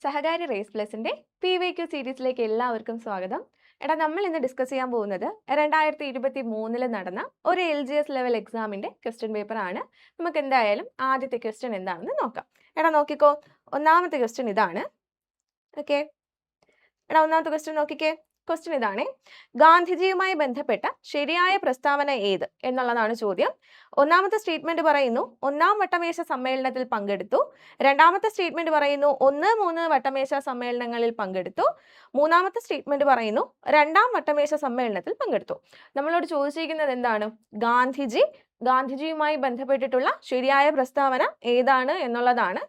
സഹകാരി raise പ്ലസിന്റെ PYQ സീരീസിലേക്ക് എല്ലാവർക്കും സ്വാഗതം. നമ്മൾ ഇന്ന് ഡിസ്കസ് ചെയ്യാൻ പോകുന്നത് 2023 നടന്ന ഒരു LGS ലെവൽ എക്സാമിന്റെ ക്വസ്റ്റ്യൻ പേപ്പർ ആണ്. നമുക്ക് എന്തായാലും ആദ്യത്തെ ക്വസ്റ്റ്യൻ എന്താണെന്ന് നോക്കാം. നോക്കിക്കോ, ഒന്നാമത്തെ ക്വസ്റ്റ്യൻ ഇതാണ്. ഓക്കെ, ഒന്നാമത്തെ ക്വസ്റ്റ്യൻ നോക്കിക്കേ. ക്വസ്റ്റ്യൻ ഇതാണ്: ഗാന്ധിജിയുമായി ബന്ധപ്പെട്ട ശരിയായ പ്രസ്താവന ഏത് എന്നുള്ളതാണ് ചോദ്യം. ഒന്നാമത്തെ സ്റ്റേറ്റ്മെന്റ് പറയുന്നു ഒന്നാം വട്ടമേശ സമ്മേളനത്തിൽ പങ്കെടുത്തു. രണ്ടാമത്തെ സ്റ്റേറ്റ്മെന്റ് പറയുന്നു 1-3 വട്ടമേശ സമ്മേളനങ്ങളിൽ പങ്കെടുത്തു. മൂന്നാമത്തെ സ്റ്റേറ്റ്മെന്റ് പറയുന്നു രണ്ടാം വട്ടമേശ സമ്മേളനത്തിൽ പങ്കെടുത്തു. നമ്മളോട് ചോദിച്ചിരിക്കുന്നത് എന്താണ്? ഗാന്ധിജിയുമായി ബന്ധപ്പെട്ടിട്ടുള്ള ശരിയായ പ്രസ്താവന ഏതാണ് എന്നുള്ളതാണ്.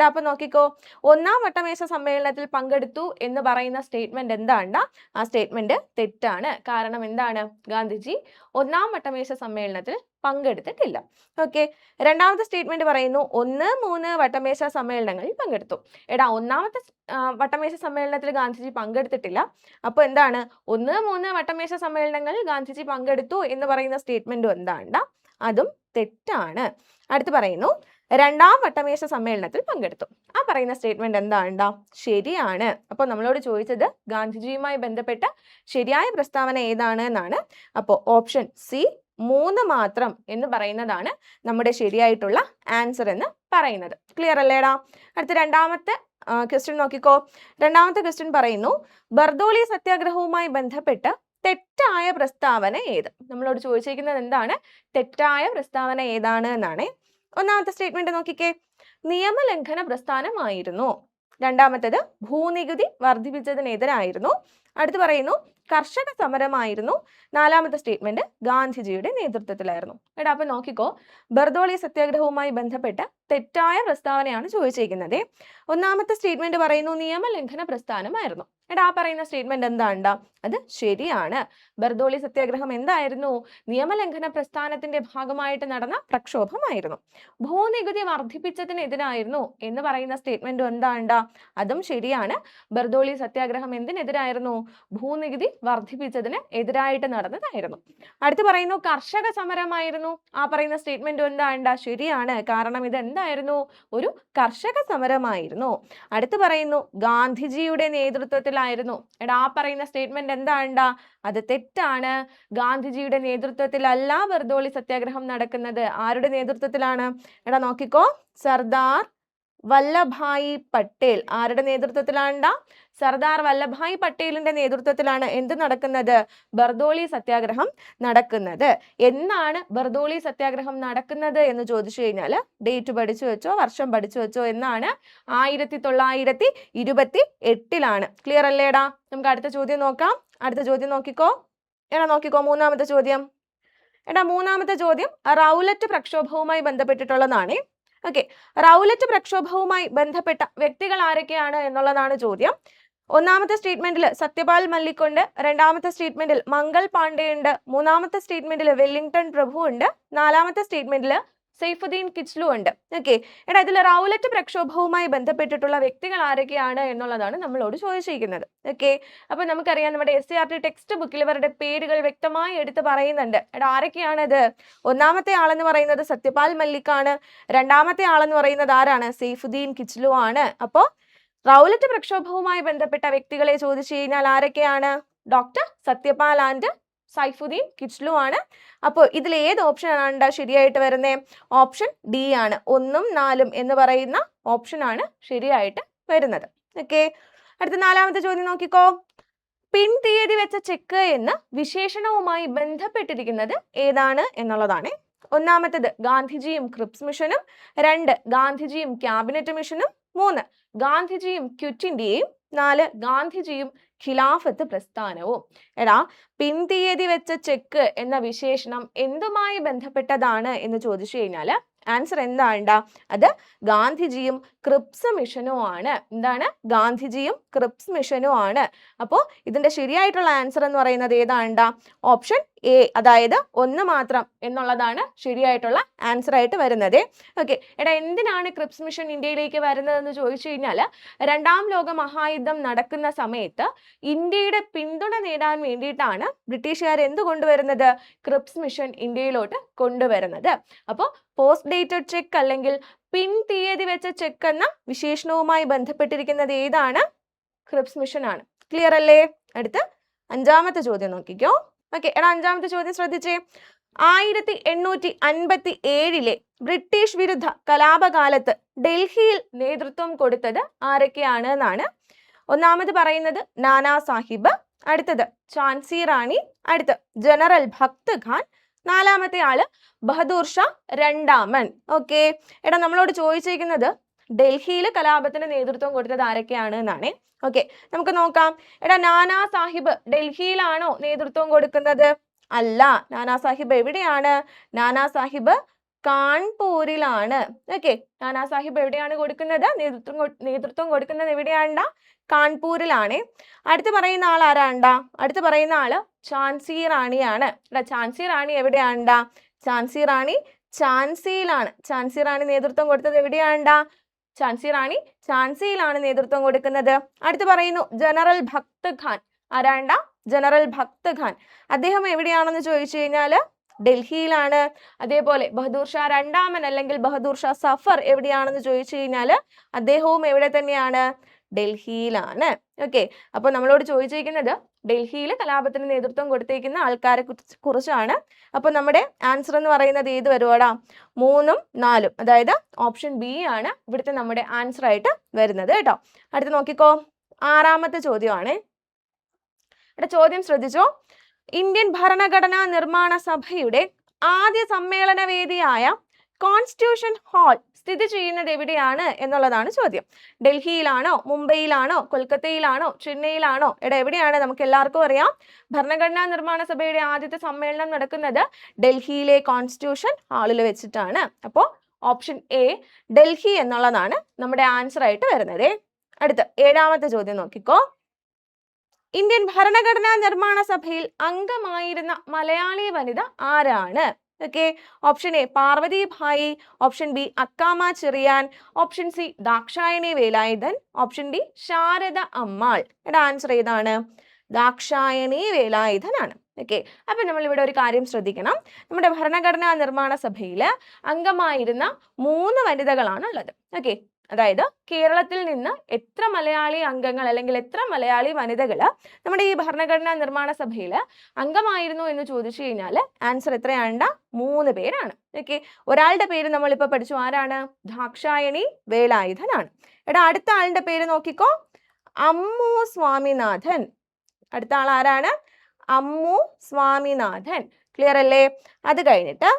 അപ്പൊ നോക്കിക്കോ, ഒന്നാം വട്ടമേശ സമ്മേളനത്തിൽ പങ്കെടുത്തു എന്ന് പറയുന്ന സ്റ്റേറ്റ്മെന്റ് എന്താണ്ടാ? ആ സ്റ്റേറ്റ്മെന്റ് തെറ്റാണ്. കാരണം എന്താണ്? ഗാന്ധിജി ഒന്നാം വട്ടമേശ സമ്മേളനത്തിൽ പങ്കെടുത്തിട്ടില്ല. ഓക്കെ, രണ്ടാമത്തെ സ്റ്റേറ്റ്മെന്റ് പറയുന്നു 1-3 വട്ടമേശ സമ്മേളനങ്ങളിൽ പങ്കെടുത്തു. ഒന്നാമത്തെ വട്ടമേശ സമ്മേളനത്തിൽ ഗാന്ധിജി പങ്കെടുത്തിട്ടില്ല. അപ്പൊ എന്താണ്? 1-3 വട്ടമേശ സമ്മേളനങ്ങളിൽ ഗാന്ധിജി പങ്കെടുത്തു എന്ന് പറയുന്ന സ്റ്റേറ്റ്മെന്റും എന്താണ്ടാ? അതും തെറ്റാണ്. അടുത്ത് പറയുന്നു രണ്ടാം വട്ടമേശ സമ്മേളനത്തിൽ പങ്കെടുത്തു. ആ പറയുന്ന സ്റ്റേറ്റ്മെന്റ് എന്താണ്ടാ? ശരിയാണ്. അപ്പൊ നമ്മളോട് ചോദിച്ചത് ഗാന്ധിജിയുമായി ബന്ധപ്പെട്ട ശരിയായ പ്രസ്താവന ഏതാണ് എന്നാണ്. അപ്പോൾ ഓപ്ഷൻ സി 3 മാത്രം എന്ന് പറയുന്നതാണ് നമ്മുടെ ശരിയായിട്ടുള്ള ആൻസർ എന്ന് പറയുന്നത്. ക്ലിയർ അല്ലേടാ? അടുത്ത രണ്ടാമത്തെ ക്വസ്റ്റ്യൻ നോക്കിക്കോ. രണ്ടാമത്തെ ക്വസ്റ്റ്യൻ പറയുന്നു ബർദോളി സത്യാഗ്രഹവുമായി ബന്ധപ്പെട്ട് തെറ്റായ പ്രസ്താവന ഏത്? നമ്മളോട് ചോദിച്ചിരിക്കുന്നത് എന്താണ്? തെറ്റായ പ്രസ്താവന ഏതാണ് എന്നാണ്. ഒന്നാമത്തെ സ്റ്റേറ്റ്മെന്റ് നോക്കിക്കേ, നിയമലംഘന പ്രസ്ഥാനമായിരുന്നു. രണ്ടാമത്തേത് ഭൂനികുതി വർദ്ധിപ്പിച്ചതിനെതിരായിരുന്നു. അടുത്ത് പറയുന്നു കർഷക സമരമായിരുന്നു. നാലാമത്തെ സ്റ്റേറ്റ്മെന്റ് ഗാന്ധിജിയുടെ നേതൃത്വത്തിലായിരുന്നു. അപ്പൊ നോക്കിക്കോ, ബർദോളി സത്യാഗ്രഹവുമായി ബന്ധപ്പെട്ട തെറ്റായ പ്രസ്താവനയാണ് ചോദിച്ചിരിക്കുന്നത്. ഒന്നാമത്തെ സ്റ്റേറ്റ്മെന്റ് പറയുന്നു നിയമലംഘന പ്രസ്ഥാനമായിരുന്നു. ആ പറയുന്ന സ്റ്റേറ്റ്മെന്റ് എന്താണ്ടാ? അത് ശരിയാണ്. ബർദോളി സത്യാഗ്രഹം എന്തായിരുന്നു? നിയമലംഘന പ്രസ്ഥാനത്തിന്റെ ഭാഗമായിട്ട് നടന്ന പ്രക്ഷോഭമായിരുന്നു. ഭൂനികുതി വർദ്ധിപ്പിച്ചതിനെതിരായിരുന്നു എന്ന് പറയുന്ന സ്റ്റേറ്റ്മെന്റ് എന്താണ്ടാ? അതും ശരിയാണ്. ബർദോളി സത്യാഗ്രഹം എന്തിനെതിരായിരുന്നു? ഭൂനികുതി വർദ്ധിപ്പിച്ചതിന് എതിരായിട്ട് നടന്നതായിരുന്നു. അടുത്ത് പറയുന്നു കർഷക സമരമായിരുന്നു. ആ പറയുന്ന സ്റ്റേറ്റ്മെന്റ് എന്താണ്ടാ? ശരിയാണ്. കാരണം ഇത് എന്തായിരുന്നു? ഒരു കർഷക സമരമായിരുന്നു. അടുത്ത് പറയുന്നു ഗാന്ധിജിയുടെ നേതൃത്വത്തിലായിരുന്നു. ആ പറയുന്ന സ്റ്റേറ്റ്മെന്റ് എന്താണ്ടാ? അത് തെറ്റാണ്. ഗാന്ധിജിയുടെ നേതൃത്വത്തിലല്ല ബർദോളി സത്യാഗ്രഹം നടക്കുന്നത്. ആരുടെ നേതൃത്വത്തിലാണ്? നോക്കിക്കോ, സർദാർ വല്ലഭായി പട്ടേൽ. ആരുടെ നേതൃത്വത്തിലാണ്ടാ? സർദാർ വല്ലഭായി പട്ടേലിന്റെ നേതൃത്വത്തിലാണ് എന്ത് നടക്കുന്നത്? ബർദോളി സത്യാഗ്രഹം നടക്കുന്നത്. എന്നാണ് ബർദോളി സത്യാഗ്രഹം നടക്കുന്നത് എന്ന് ചോദിച്ചു കഴിഞ്ഞാൽ ഡേറ്റ് പഠിച്ചു വെച്ചോ, വർഷം പഠിച്ചു വെച്ചോ. എന്നാണ്? 1928 ക്ലിയർ അല്ലേടാ? നമുക്ക് അടുത്ത ചോദ്യം നോക്കാം. അടുത്ത ചോദ്യം നോക്കിക്കോ. നോക്കിക്കോ, മൂന്നാമത്തെ ചോദ്യം. മൂന്നാമത്തെ ചോദ്യം റൗലറ്റ് പ്രക്ഷോഭവുമായി ബന്ധപ്പെട്ടിട്ടുള്ളതാണ്. ഓക്കെ, റൗലറ്റ് പ്രക്ഷോഭവുമായി ബന്ധപ്പെട്ട വ്യക്തികൾ ആരൊക്കെയാണ് എന്നുള്ളതാണ് ചോദ്യം. ഒന്നാമത്തെ സ്റ്റേറ്റ്മെന്റിൽ സത്യപാൽ മല്ലിക് ഉണ്ട്. രണ്ടാമത്തെ സ്റ്റേറ്റ്മെന്റിൽ മംഗൾ പാണ്ഡെ ഉണ്ട്. മൂന്നാമത്തെ സ്റ്റേറ്റ്മെന്റിൽ വെല്ലിംഗ്ടൺ പ്രഭു ഉണ്ട്. നാലാമത്തെ സ്റ്റേറ്റ്മെന്റിൽ സൈഫുദ്ദീൻ കിച്ലു ഉണ്ട്. ഓക്കെ, ഇതിൽ റൗലറ്റ് പ്രക്ഷോഭവുമായി ബന്ധപ്പെട്ടിട്ടുള്ള വ്യക്തികൾ ആരൊക്കെയാണ് എന്നുള്ളതാണ് നമ്മളോട് ചോദിച്ചിരിക്കുന്നത്. ഓക്കെ, അപ്പൊ നമുക്കറിയാം നമ്മുടെ SCERT ടെക്സ്റ്റ് ബുക്കിൽ ഇവരുടെ പേരുകൾ വ്യക്തമായി എടുത്ത് പറയുന്നുണ്ട്. ആരൊക്കെയാണത്? ഒന്നാമത്തെ ആളെന്ന് പറയുന്നത് സത്യപാൽ മല്ലിക് ആണ്. രണ്ടാമത്തെ ആളെന്ന് പറയുന്നത് ആരാണ്? സൈഫുദ്ദീൻ കിച്ലു ആണ്. അപ്പോ റൗലറ്റ് പ്രക്ഷോഭവുമായി ബന്ധപ്പെട്ട വ്യക്തികളെ ചോദിച്ചു കഴിഞ്ഞാൽ ആരൊക്കെയാണ്? ഡോക്ടർ സത്യപാൽ ആൻഡ് സൈഫുദ്ദീൻ കിച്ലു ആണ്. അപ്പോൾ ഇതിൽ ഏത് ഓപ്ഷൻ ആണ് ശരിയായിട്ട് വരുന്നത്? ഓപ്ഷൻ ഡി ആണ്. 1ഉം 4ഉം എന്ന് പറയുന്ന ഓപ്ഷൻ ആണ് ശരിയായിട്ട് വരുന്നത്. ഓക്കെ, അടുത്ത നാലാമത്തെ ചോദ്യം നോക്കിക്കോ. പിൻ തീയതി വെച്ച ചെക്ക് എന്ന വിശേഷണവുമായി ബന്ധപ്പെട്ടിരിക്കുന്നത് ഏതാണ് എന്നുള്ളതാണ്. ഒന്നാമത്തേത് ഗാന്ധിജിയും ക്രിപ്സ് മിഷനും. 2 ഗാന്ധിജിയും ക്യാബിനറ്റ് മിഷനും. 3 ഗാന്ധിജിയും ക്വിറ്റ് ഇന്ത്യയും. 4 ഗാന്ധിജിയും ഖിലാഫത്ത് പ്രസ്ഥാനവും. പിൻതീയതി വെച്ച ചെക്ക് എന്ന വിശേഷണം എന്തുമായി ബന്ധപ്പെട്ടതാണ് എന്ന് ചോദിച്ചു കഴിഞ്ഞാൽ ആൻസർ എന്താണ്ടാ? അത് ഗാന്ധിജിയും ക്രിപ്സ് മിഷനും ആണ്. എന്താണ്? ഗാന്ധിജിയും ക്രിപ്സ് മിഷനും ആണ്. അപ്പോൾ ഇതിന്റെ ശരിയായിട്ടുള്ള ആൻസർ എന്ന് പറയുന്നത് ഏതാണ്ടാ? ഓപ്ഷൻ എ, അതായത് 1 മാത്രം എന്നുള്ളതാണ് ശരിയായിട്ടുള്ള ആൻസർ ആയിട്ട് വരുന്നത്. ഓക്കെ, എടാ എന്തിനാണ് ക്രിപ്സ് മിഷൻ ഇന്ത്യയിലേക്ക് വരുന്നതെന്ന് ചോദിച്ചു കഴിഞ്ഞാൽ രണ്ടാം ലോക മഹായുദ്ധം നടക്കുന്ന സമയത്ത് ഇന്ത്യയുടെ പിന്തുണ നേടാൻ വേണ്ടിയിട്ടാണ് ബ്രിട്ടീഷുകാർ എന്ത് കൊണ്ടുവരുന്നത്? ക്രിപ്സ് മിഷൻ ഇന്ത്യയിലോട്ട് കൊണ്ടുവരുന്നത്. അപ്പോൾ പോസ്റ്റ് ഡേറ്റഡ് ചെക്ക് അല്ലെങ്കിൽ പിൻ തീയതി വെച്ച ചെക്ക് എന്ന വിശേഷണവുമായി ബന്ധപ്പെട്ടിരിക്കുന്നത് ഏതാണ്? ക്രിപ്സ് മിഷൻ ആണ്. ക്ലിയർ അല്ലേ? അടുത്ത 5ാമത്തെ ചോദ്യം നോക്കിക്കോ. ഓക്കെ, എടാ 5ാമത്തെ ചോദ്യം ശ്രദ്ധിച്ചേ. 1857 ബ്രിട്ടീഷ് വിരുദ്ധ കലാപകാലത്ത് ഡൽഹിയിൽ നേതൃത്വം കൊടുത്തത് ആരൊക്കെയാണ് എന്നാണ്. ഒന്നാമത് പറയുന്നത് നാനാ സാഹിബ്, അടുത്തത് ഝാൻസി റാണി, അടുത്ത് ജനറൽ ഭക്ത് ഖാൻ, 4ാമത്തെ ആള് ബഹദൂർ ഷാ രണ്ടാമൻ. ഓക്കെ, എടാ നമ്മളോട് ചോദിച്ചിരിക്കുന്നത് ഡൽഹിയിൽ കലാപത്തിന് നേതൃത്വം കൊടുത്തത് ആരൊക്കെയാണ് എന്നാണ്. ഓക്കെ, നമുക്ക് നോക്കാം. എടാ നാനാ സാഹിബ് ഡൽഹിയിലാണോ നേതൃത്വം കൊടുക്കുന്നത്? അല്ല. നാനാ സാഹിബ് എവിടെയാണ്? നാനാ സാഹിബ് കാൺപൂരിലാണ്. ഓക്കെ, നാനാ സാഹിബ് എവിടെയാണ് കൊടുക്കുന്നത്? നേതൃത്വം കൊടുക്കുന്നത് എവിടെയാണ്ടാ? കാൺപൂരിലാണ്. അടുത്ത് പറയുന്ന ആൾ ആരാണ്ടാ? അടുത്ത് പറയുന്ന ആള് ഝാൻസി റാണിയാണ്. ഝാൻസി റാണി എവിടെയാണ്ടാ? ഝാൻസി റാണി ഝാൻസിയിലാണ്. ഝാൻസി റാണി നേതൃത്വം കൊടുത്തത് എവിടെയാണ്ടാ? ഝാൻസി റാണി ഝാൻസിയിലാണ് നേതൃത്വം കൊടുക്കുന്നത്. അടുത്ത് പറയുന്നു ജനറൽ ഭക്ത് ഖാൻ. ആരാണ്ടാ? ജനറൽ ഭക്ത് ഖാൻ. അദ്ദേഹം എവിടെയാണെന്ന് ചോദിച്ചു കഴിഞ്ഞാല് ഡൽഹിയിലാണ്. അതേപോലെ ബഹദൂർ ഷാ രണ്ടാമൻ അല്ലെങ്കിൽ ബഹദൂർ ഷാ സഫർ എവിടെയാണെന്ന് ചോദിച്ചു കഴിഞ്ഞാല് അദ്ദേഹവും എവിടെ തന്നെയാണ്? ഡൽഹിയിലാണ്. ഓക്കെ, അപ്പൊ നമ്മളോട് ചോദിച്ചിരിക്കുന്നത് ഡൽഹിയിൽ കലാപത്തിന് നേതൃത്വം കൊടുത്തേക്കുന്ന ആൾക്കാരെ കുറിച്ചാണ്. അപ്പൊ നമ്മുടെ ആൻസർ എന്ന് പറയുന്നത് ഏത് വരുവാടാ? 3ഉം 4ഉം, അതായത് ഓപ്ഷൻ ബി ആണ് ഇവിടുത്തെ നമ്മുടെ ആൻസർ ആയിട്ട് വരുന്നത് കേട്ടോ. അടുത്ത് നോക്കിക്കോ, 6ാമത്തെ ചോദ്യമാണ്. ഇവിടെ ചോദ്യം ശ്രദ്ധിച്ചോ. ഇന്ത്യൻ ഭരണഘടനാ നിർമ്മാണ സഭയുടെ ആദ്യ സമ്മേളന വേദിയായ കോൺസ്റ്റിറ്റ്യൂഷൻ ഹാൾ സ്ഥിതി ചെയ്യുന്നത് എവിടെയാണ് എന്നുള്ളതാണ് ചോദ്യം. ഡൽഹിയിലാണോ, മുംബൈയിലാണോ, കൊൽക്കത്തയിലാണോ, ചെന്നൈയിലാണോ? എവിടെയാണ്? നമുക്ക് എല്ലാവർക്കും അറിയാം ഭരണഘടനാ നിർമ്മാണ സഭയുടെ ആദ്യത്തെ സമ്മേളനം നടക്കുന്നത് ഡൽഹിയിലെ കോൺസ്റ്റിറ്റ്യൂഷൻ ഹാളിൽ വെച്ചിട്ടാണ്. അപ്പോൾ ഓപ്ഷൻ എ ഡൽഹി എന്നുള്ളതാണ് നമ്മുടെ ആൻസർ ആയിട്ട് വരുന്നത്. അടുത്ത 7ാമത്തെ ചോദ്യം നോക്കിക്കോ. ഇന്ത്യൻ ഭരണഘടനാ നിർമ്മാണ സഭയിൽ അംഗമായിരുന്ന മലയാളി വനിത ആരാണ്? Okay, option A Parvathi Bai, option B Accamma Cherian, option C Dakshayani Velayudhan, option D Sharada Ammal. Answer ഏതാണ്? ദാക്ഷായണി വേലായുധൻ ആണ്. ഓക്കെ, അപ്പൊ നമ്മൾ ഇവിടെ ഒരു കാര്യം ശ്രദ്ധിക്കണം. നമ്മുടെ ഭരണഘടനാ നിർമ്മാണ സഭയിൽ അംഗമായിരുന്ന 3 വനിതകളാണ് ഉള്ളത്. ഓക്കെ, അതായത് കേരളത്തിൽ നിന്ന് എത്ര മലയാളി അംഗങ്ങൾ അല്ലെങ്കിൽ എത്ര മലയാളി വനിതകൾ നമ്മുടെ ഈ ഭരണഘടനാ നിർമ്മാണ സഭയിൽ അംഗമായിരുന്നു എന്ന് ചോദിച്ചു കഴിഞ്ഞാൽ ആൻസർ എത്രയാണ്? 3 പേരാണ്. ഓക്കെ, ഒരാളുടെ പേര് നമ്മളിപ്പോൾ പഠിച്ചു. ആരാണ്? ദാക്ഷായണി വേലായുധൻ ആണ്. അടുത്ത ആളുടെ പേര് നോക്കിക്കോ, അമ്മു സ്വാമിനാഥൻ. അടുത്ത ആൾ ആരാണ്? അമ്മു സ്വാമിനാഥൻ. ക്ലിയർ അല്ലേ? അത് കഴിഞ്ഞിട്ട്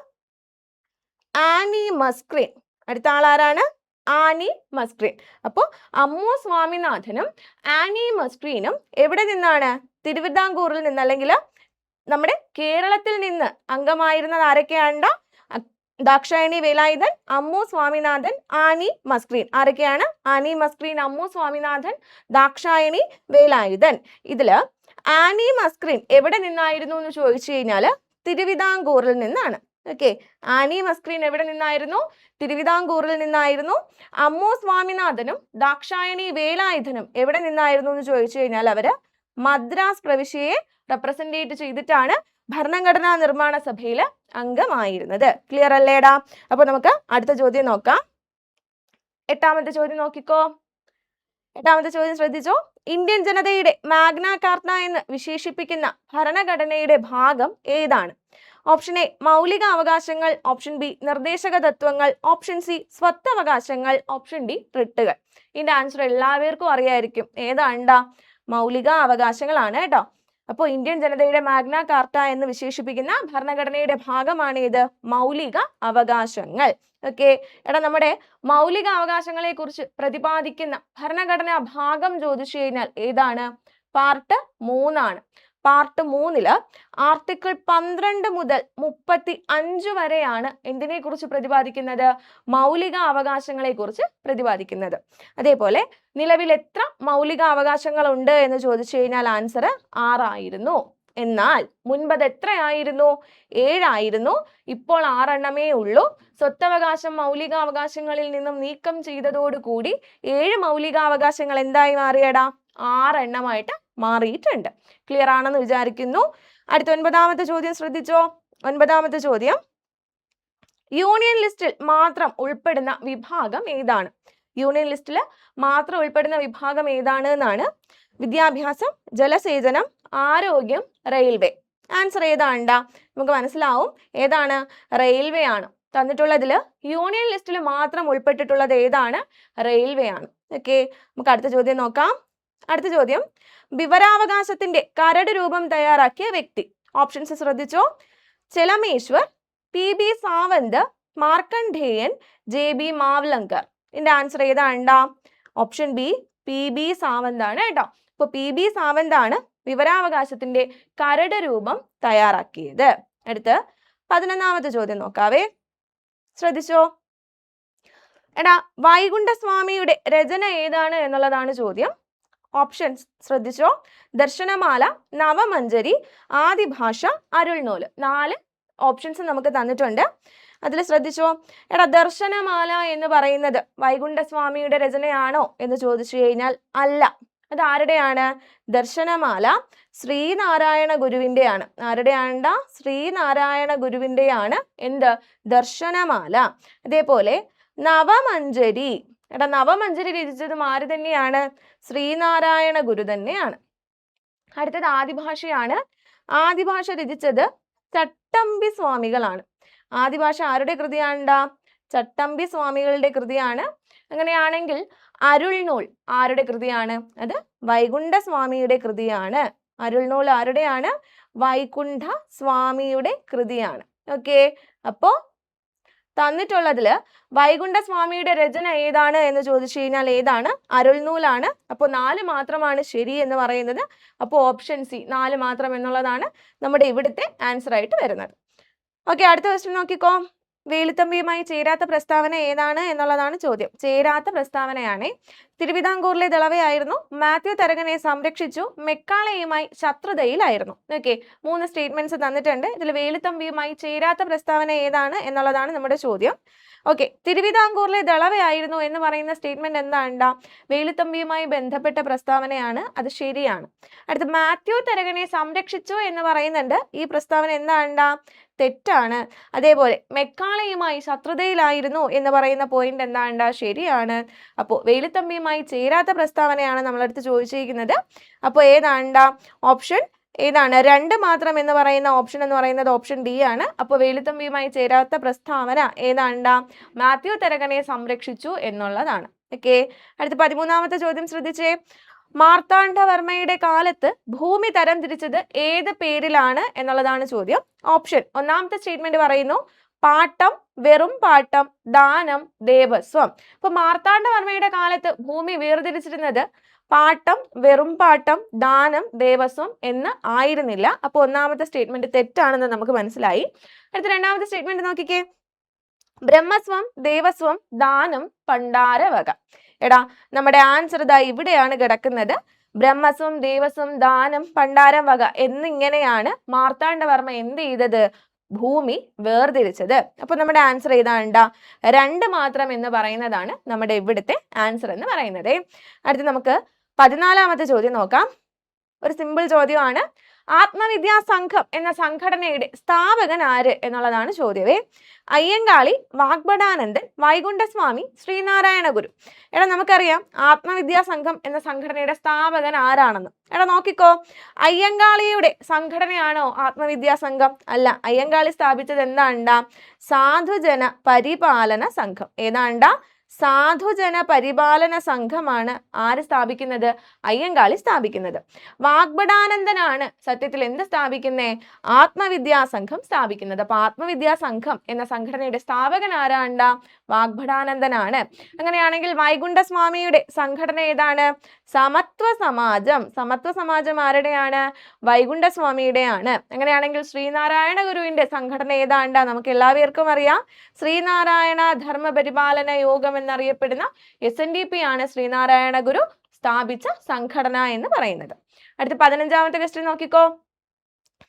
ആനി മസ്ക്രീൻ. അടുത്ത ആൾ ആരാണ്? ആനി മസ്ക്രീൻ. അപ്പോൾ അമ്മു സ്വാമിനാഥനും ആനി മസ്ക്രീനും എവിടെ നിന്നാണ്? തിരുവിതാംകൂറിൽ നിന്ന് അല്ലെങ്കിൽ നമ്മുടെ കേരളത്തിൽ നിന്ന് അംഗമായിരുന്നത് ആരൊക്കെയാണ്? ദാക്ഷായണി വേലായുധൻ, അമ്മു സ്വാമിനാഥൻ, ആനി മസ്ക്രീൻ. ആരൊക്കെയാണ്? ആനി മസ്ക്രീൻ, അമ്മു സ്വാമിനാഥൻ, ദാക്ഷായണി വേലായുധൻ. ഇതില് ആനി മസ്ക്രീൻ എവിടെ നിന്നായിരുന്നു എന്ന് ചോദിച്ചു കഴിഞ്ഞാൽ തിരുവിതാംകൂറിൽ നിന്നാണ്. ഓക്കെ, ആനി മസ്ക്രീൻ എവിടെ നിന്നായിരുന്നു? തിരുവിതാംകൂറിൽ നിന്നായിരുന്നു. അമ്മു സ്വാമിനാഥനും ദാക്ഷായണി വേലായുധനും എവിടെ നിന്നായിരുന്നു എന്ന് ചോദിച്ചു കഴിഞ്ഞാൽ അവര് മദ്രാസ് പ്രവിശ്യയെ റെപ്രസെന്റേറ്റ് ചെയ്തിട്ടാണ് ഭരണഘടനാ നിർമ്മാണ സഭയിൽ അംഗമായിരുന്നത്. ക്ലിയർ അല്ലേടാ? അപ്പൊ നമുക്ക് അടുത്ത ചോദ്യം നോക്കാം. 8ാമത്തെ ചോദ്യം നോക്കിക്കോ. 8ാമത്തെ ചോദ്യം ശ്രദ്ധിച്ചോ. ഇന്ത്യൻ ജനതയുടെ മാഗ്ന കാർട്ട എന്ന് വിശേഷിപ്പിക്കുന്ന ഭരണഘടനയുടെ ഭാഗം ഏതാണ്? ഓപ്ഷൻ എ മൗലിക അവകാശങ്ങൾ, ഓപ്ഷൻ ബി നിർദ്ദേശക തത്വങ്ങൾ, ഓപ്ഷൻ സി സ്വത്തവകാശങ്ങൾ, ഓപ്ഷൻ ഡി റിട്ടുകൾ. ഇതിന്റെ ആൻസർ എല്ലാവർക്കും അറിയായിരിക്കും. ഏതാണ്ടാ? മൗലിക അവകാശങ്ങളാണ് കേട്ടോ. അപ്പോൾ ഇന്ത്യൻ ജനതയുടെ മാഗ്ന കാർട്ട എന്ന് വിശേഷിപ്പിക്കുന്ന ഭരണഘടനയുടെ ഭാഗമാണ് ഇത് മൗലിക അവകാശങ്ങൾ. ഓക്കെ, നമ്മുടെ മൗലിക അവകാശങ്ങളെ കുറിച്ച് പ്രതിപാദിക്കുന്ന ഭരണഘടനാ ഭാഗം ചോദിച്ചു കഴിഞ്ഞാൽ ഏതാണ്? പാർട്ട് 3 ആണ്. പാർട്ട് 3 ആർട്ടിക്കിൾ 12 മുതൽ 35 വരെയാണ് എന്തിനെ കുറിച്ച് പ്രതിപാദിക്കുന്നത്? മൗലിക അവകാശങ്ങളെ കുറിച്ച് പ്രതിപാദിക്കുന്നത്. അതേപോലെ നിലവിൽ എത്ര മൗലിക അവകാശങ്ങൾ ഉണ്ട് എന്ന് ചോദിച്ചു കഴിഞ്ഞാൽ ആൻസർ 6 ആയിരുന്നു. എന്നാൽ മുൻപത് എത്രയായിരുന്നു? 7 ആയിരുന്നു. ഇപ്പോൾ 6 എണ്ണമേ ഉള്ളൂ. സ്വത്തവകാശം മൗലികാവകാശങ്ങളിൽ നിന്നും നീക്കം ചെയ്തതോടുകൂടി 7 മൗലികാവകാശങ്ങൾ എന്തായി മാറിയടാ? 6 എണ്ണമായിട്ട് മാറിയിട്ടുണ്ട്. ക്ലിയർ ആണെന്ന് വിചാരിക്കുന്നു. അടുത്ത 9ാമത്തെ ചോദ്യം ശ്രദ്ധിച്ചോ. 9ാമത്തെ ചോദ്യം, യൂണിയൻ ലിസ്റ്റിൽ മാത്രം ഉൾപ്പെടുന്ന വിഭാഗം ഏതാണ്? യൂണിയൻ ലിസ്റ്റിൽ മാത്രം ഉൾപ്പെടുന്ന വിഭാഗം ഏതാണ് എന്നാണ്. വിദ്യാഭ്യാസം, ജലസേചനം, ആരോഗ്യം, റെയിൽവേ. ആൻസർ ഏതാണ്ടാ? നമുക്ക് മനസ്സിലാവും ഏതാണ്. റെയിൽവേ ആണ്. തന്നിട്ടുള്ളതിൽ യൂണിയൻ ലിസ്റ്റിൽ മാത്രം ഉൾപ്പെട്ടിട്ടുള്ളത് ഏതാണ്? റെയിൽവേ ആണ്. ഓക്കെ, നമുക്ക് അടുത്ത ചോദ്യം നോക്കാം. അടുത്ത ചോദ്യം, വിവരാവകാശത്തിന്റെ കരട് രൂപം തയ്യാറാക്കിയ വ്യക്തി. ഓപ്ഷൻസ് ശ്രദ്ധിച്ചോ. Chelameswar, PB Sawant, Markandeyan, JB Mavalankar. ഇതിന്റെ ആൻസർ ഏതാണ്ടാ? ഓപ്ഷൻ ബി, PB സാവന്ത് ആണ് കേട്ടോ. അപ്പൊ PB സാവന്ത് ആണ് വിവരാവകാശത്തിന്റെ കരട് രൂപം തയ്യാറാക്കിയത്. അടുത്ത് 11ാമത്തെ ചോദ്യം നോക്കാവേ. ശ്രദ്ധിച്ചോ. എടാ, വൈകുണ്ഠസ്വാമിയുടെ രചന ഏതാണ് എന്നുള്ളതാണ് ചോദ്യം. ഓപ്ഷൻസ് ശ്രദ്ധിച്ചോ. ദർശനമാല, നവമഞ്ജരി, ആദിഭാഷ, അരുൾനൂല്. 4 ഓപ്ഷൻസ് നമുക്ക് തന്നിട്ടുണ്ട്. അതിൽ ശ്രദ്ധിച്ചോ. എടാ, ദർശനമാല എന്ന് പറയുന്നത് വൈകുണ്ഠസ്വാമിയുടെ രചനയാണോ എന്ന് ചോദിച്ചു കഴിഞ്ഞാൽ അല്ല. അത് ആരുടെയാണ്? ദർശനമാല ശ്രീനാരായണ ഗുരുവിന്റെയാണ്. ആരുടെയാണ്ടാ? ശ്രീനാരായണ ഗുരുവിന്റെയാണ് എന്ത്? ദർശനമാല. അതേപോലെ നവമഞ്ജരി, എടാ നവമഞ്ജരി രചിച്ചതും ആര് തന്നെയാണ്? ശ്രീനാരായണ ഗുരു തന്നെയാണ്. അടുത്തത് ആദിഭാഷയാണ്. ആദിഭാഷ രചിച്ചത് ചട്ടമ്പി സ്വാമികളാണ്. ആദിഭാഷ ആരുടെ കൃതിയാണ്ടാ? ചട്ടമ്പി സ്വാമികളുടെ കൃതിയാണ്. അങ്ങനെയാണെങ്കിൽ അരുൾനൂൽ ആരുടെ കൃതിയാണ്? അത് വൈകുണ്ഠ സ്വാമിയുടെ കൃതിയാണ്. അരുൾനൂൽ ആരുടെയാണ്? വൈകുണ്ഠ സ്വാമിയുടെ കൃതിയാണ്. ഓക്കെ, അപ്പോ തന്നിട്ടുള്ളതില് വൈകുണ്ഠസ്വാമിയുടെ രചന ഏതാണ് എന്ന് ചോദിച്ചു കഴിഞ്ഞാൽ ഏതാണ്? അരുൾനൂലാണ്. അപ്പോൾ 4 മാത്രമാണ് ശരി എന്ന് പറയുന്നത്. അപ്പോൾ ഓപ്ഷൻ സി 4 മാത്രം എന്നുള്ളതാണ് നമ്മുടെ ഇവിടുത്തെ ആൻസർ ആയിട്ട് വരുന്നത്. ഓക്കെ, അടുത്ത ക്വസ്റ്റ്യൻ നോക്കിക്കോ. വേലുത്തമ്പിയുമായി ചേരാത്ത പ്രസ്താവന ഏതാണ് എന്നുള്ളതാണ് ചോദ്യം. ചേരാത്ത പ്രസ്താവനയാണ്. തിരുവിതാംകൂറിലെ ദളവയായിരുന്നു. മാത്യു തരകനെ സംരക്ഷിച്ചു. മെക്കാളയുമായി ശത്രുതയിലായിരുന്നു. ഓക്കെ, 3 സ്റ്റേറ്റ്മെന്റ്സ് തന്നിട്ടുണ്ട്. ഇതിൽ വേലുത്തമ്പിയുമായി ചേരാത്ത പ്രസ്താവന ഏതാണ് എന്നുള്ളതാണ് നമ്മുടെ ചോദ്യം. ഓക്കെ, തിരുവിതാംകൂറിലെ ദളവയായിരുന്നു എന്ന് പറയുന്ന സ്റ്റേറ്റ്മെന്റ് എന്താണ്ടാ? വേലുത്തമ്പിയുമായി ബന്ധപ്പെട്ട പ്രസ്താവനയാണ്. അത് ശരിയാണ്. അടുത്ത മാത്യു തരകനെ സംരക്ഷിച്ചു എന്ന് പറയുന്നുണ്ട്. ഈ പ്രസ്താവന എന്താണ്ടാ? തെറ്റാണ്. അതേപോലെ മെക്കാളയുമായി ശത്രുതയിലായിരുന്നു എന്ന് പറയുന്ന പോയിന്റ് എന്താണ്ടാ? ശരിയാണ്. അപ്പോൾ വേലുത്തമ്പിയുമായി ചേരാത്ത പ്രസ്താവനയാണ് നമ്മളടുത്ത് ചോദിച്ചിരിക്കുന്നത്. അപ്പോൾ ഏതാണ്ടാ? ഓപ്ഷൻ ഏതാണ്? 2 മാത്രം എന്ന് പറയുന്ന ഓപ്ഷൻ എന്ന് പറയുന്നത് ഓപ്ഷൻ ഡി ആണ്. അപ്പോൾ വേലുത്തമ്പിയുമായി ചേരാത്ത പ്രസ്താവന ഏതാണ്ടാ? മാത്യു തരകനെ സംരക്ഷിച്ചു എന്നുള്ളതാണ്. ഓക്കെ, അടുത്ത 13ാമത്തെ ചോദ്യം ശ്രദ്ധിച്ചേ. മാർത്താണ്ഡവർമ്മയുടെ കാലത്ത് ഭൂമി തരം തിരിച്ചത് ഏത് പേരിലാണ് എന്നുള്ളതാണ് ചോദ്യം. ഓപ്ഷൻ, ഒന്നാമത്തെ സ്റ്റേറ്റ്മെന്റ് പറയുന്നു പാട്ടം, വെറും പാട്ടം, ദാനം, ദേവസ്വം. ഇപ്പൊ മാർത്താണ്ഡവർമ്മയുടെ കാലത്ത് ഭൂമി വേർതിരിച്ചിരുന്നത് പാട്ടം, വെറും പാട്ടം, ദാനം, ദേവസ്വം എന്ന് ആയിരുന്നില്ല. അപ്പോൾ ഒന്നാമത്തെ സ്റ്റേറ്റ്മെന്റ് തെറ്റാണെന്ന് നമുക്ക് മനസ്സിലായി. അടുത്ത 2ാമത്തെ സ്റ്റേറ്റ്മെന്റ് നോക്കിക്കേ. ബ്രഹ്മസ്വം, ദേവസ്വം, ദാനം, പണ്ടാരവക. എടാ, നമ്മുടെ ആൻസർ ഇതാ ഇവിടെയാണ് കിടക്കുന്നത്. ബ്രഹ്മസ്വം, ദേവസ്വം, ദാനം, പണ്ടാരം വക എന്നിങ്ങനെയാണ് മാർത്താണ്ഡവർമ്മ എന്ത് ചെയ്തത്? ഭൂമി വേർതിരിച്ചത്. അപ്പൊ നമ്മുടെ ആൻസർ ഏതാണ്ടാ? 2 മാത്രം എന്ന് പറയുന്നതാണ് നമ്മുടെ ഇവിടുത്തെ ആൻസർ എന്ന് പറയുന്നത്. അടുത്ത് നമുക്ക് 14ാമത്തെ ചോദ്യം നോക്കാം. ഒരു സിമ്പിൾ ചോദ്യമാണ്. ആത്മവിദ്യാ സംഘം എന്ന സംഘടനയുടെ സ്ഥാപകൻ ആര് എന്നുള്ളതാണ് ചോദ്യമേ. അയ്യങ്കാളി, വാഗ്ഭടാനന്ദൻ, വൈകുണ്ഠസ്വാമി, ശ്രീനാരായണ ഗുരു. എടാ, നമുക്കറിയാം ആത്മവിദ്യാ സംഘം എന്ന സംഘടനയുടെ സ്ഥാപകൻ ആരാണെന്ന്. എടാ നോക്കിക്കോ. അയ്യങ്കാളിയുടെ സംഘടനയാണോ ആത്മവിദ്യാ സംഘം? അല്ല. അയ്യങ്കാളി സ്ഥാപിച്ചത് എന്താണ്ടാ? സാധുജന പരിപാലന സംഘം. ഏതാണ്ടാ? സാധുജന പരിപാലന സംഘമാണ് ആര് സ്ഥാപിക്കുന്നത്? അയ്യങ്കാളി സ്ഥാപിക്കുന്നത്. വാഗ്ഭടാനന്ദനാണ് സത്യത്തിൽ എന്ത് സ്ഥാപിക്കുന്നേ? ആത്മവിദ്യാ സംഘം സ്ഥാപിക്കുന്നത്. അപ്പൊ ആത്മവിദ്യാ സംഘം എന്ന സംഘടനയുടെ സ്ഥാപകൻ ആരാണ്ടാ? വാഗ്ഭടാനന്ദനാണ്. അങ്ങനെയാണെങ്കിൽ വൈകുണ്ഠസ്വാമിയുടെ സംഘടന ഏതാണ്? സമത്വ സമാജം. സമത്വ സമാജം ആരുടെയാണ്? വൈകുണ്ഠസ്വാമിയുടെയാണ്. അങ്ങനെയാണെങ്കിൽ ശ്രീനാരായണ ഗുരുവിന്റെ സംഘടന ഏതാണ്ടാ? നമുക്ക് എല്ലാവർക്കും അറിയാം. ശ്രീനാരായണ ധർമ്മ പരിപാലന യോഗം എന്നറിയപ്പെടുന്ന SNDP ആണ് ശ്രീനാരായണ ഗുരു സ്ഥാപിച്ച സംഘടന എന്ന് പറയുന്നത്. അടുത്ത 15ാമത്തെ ക്വസ്റ്റ്യൻ നോക്കിക്കോ.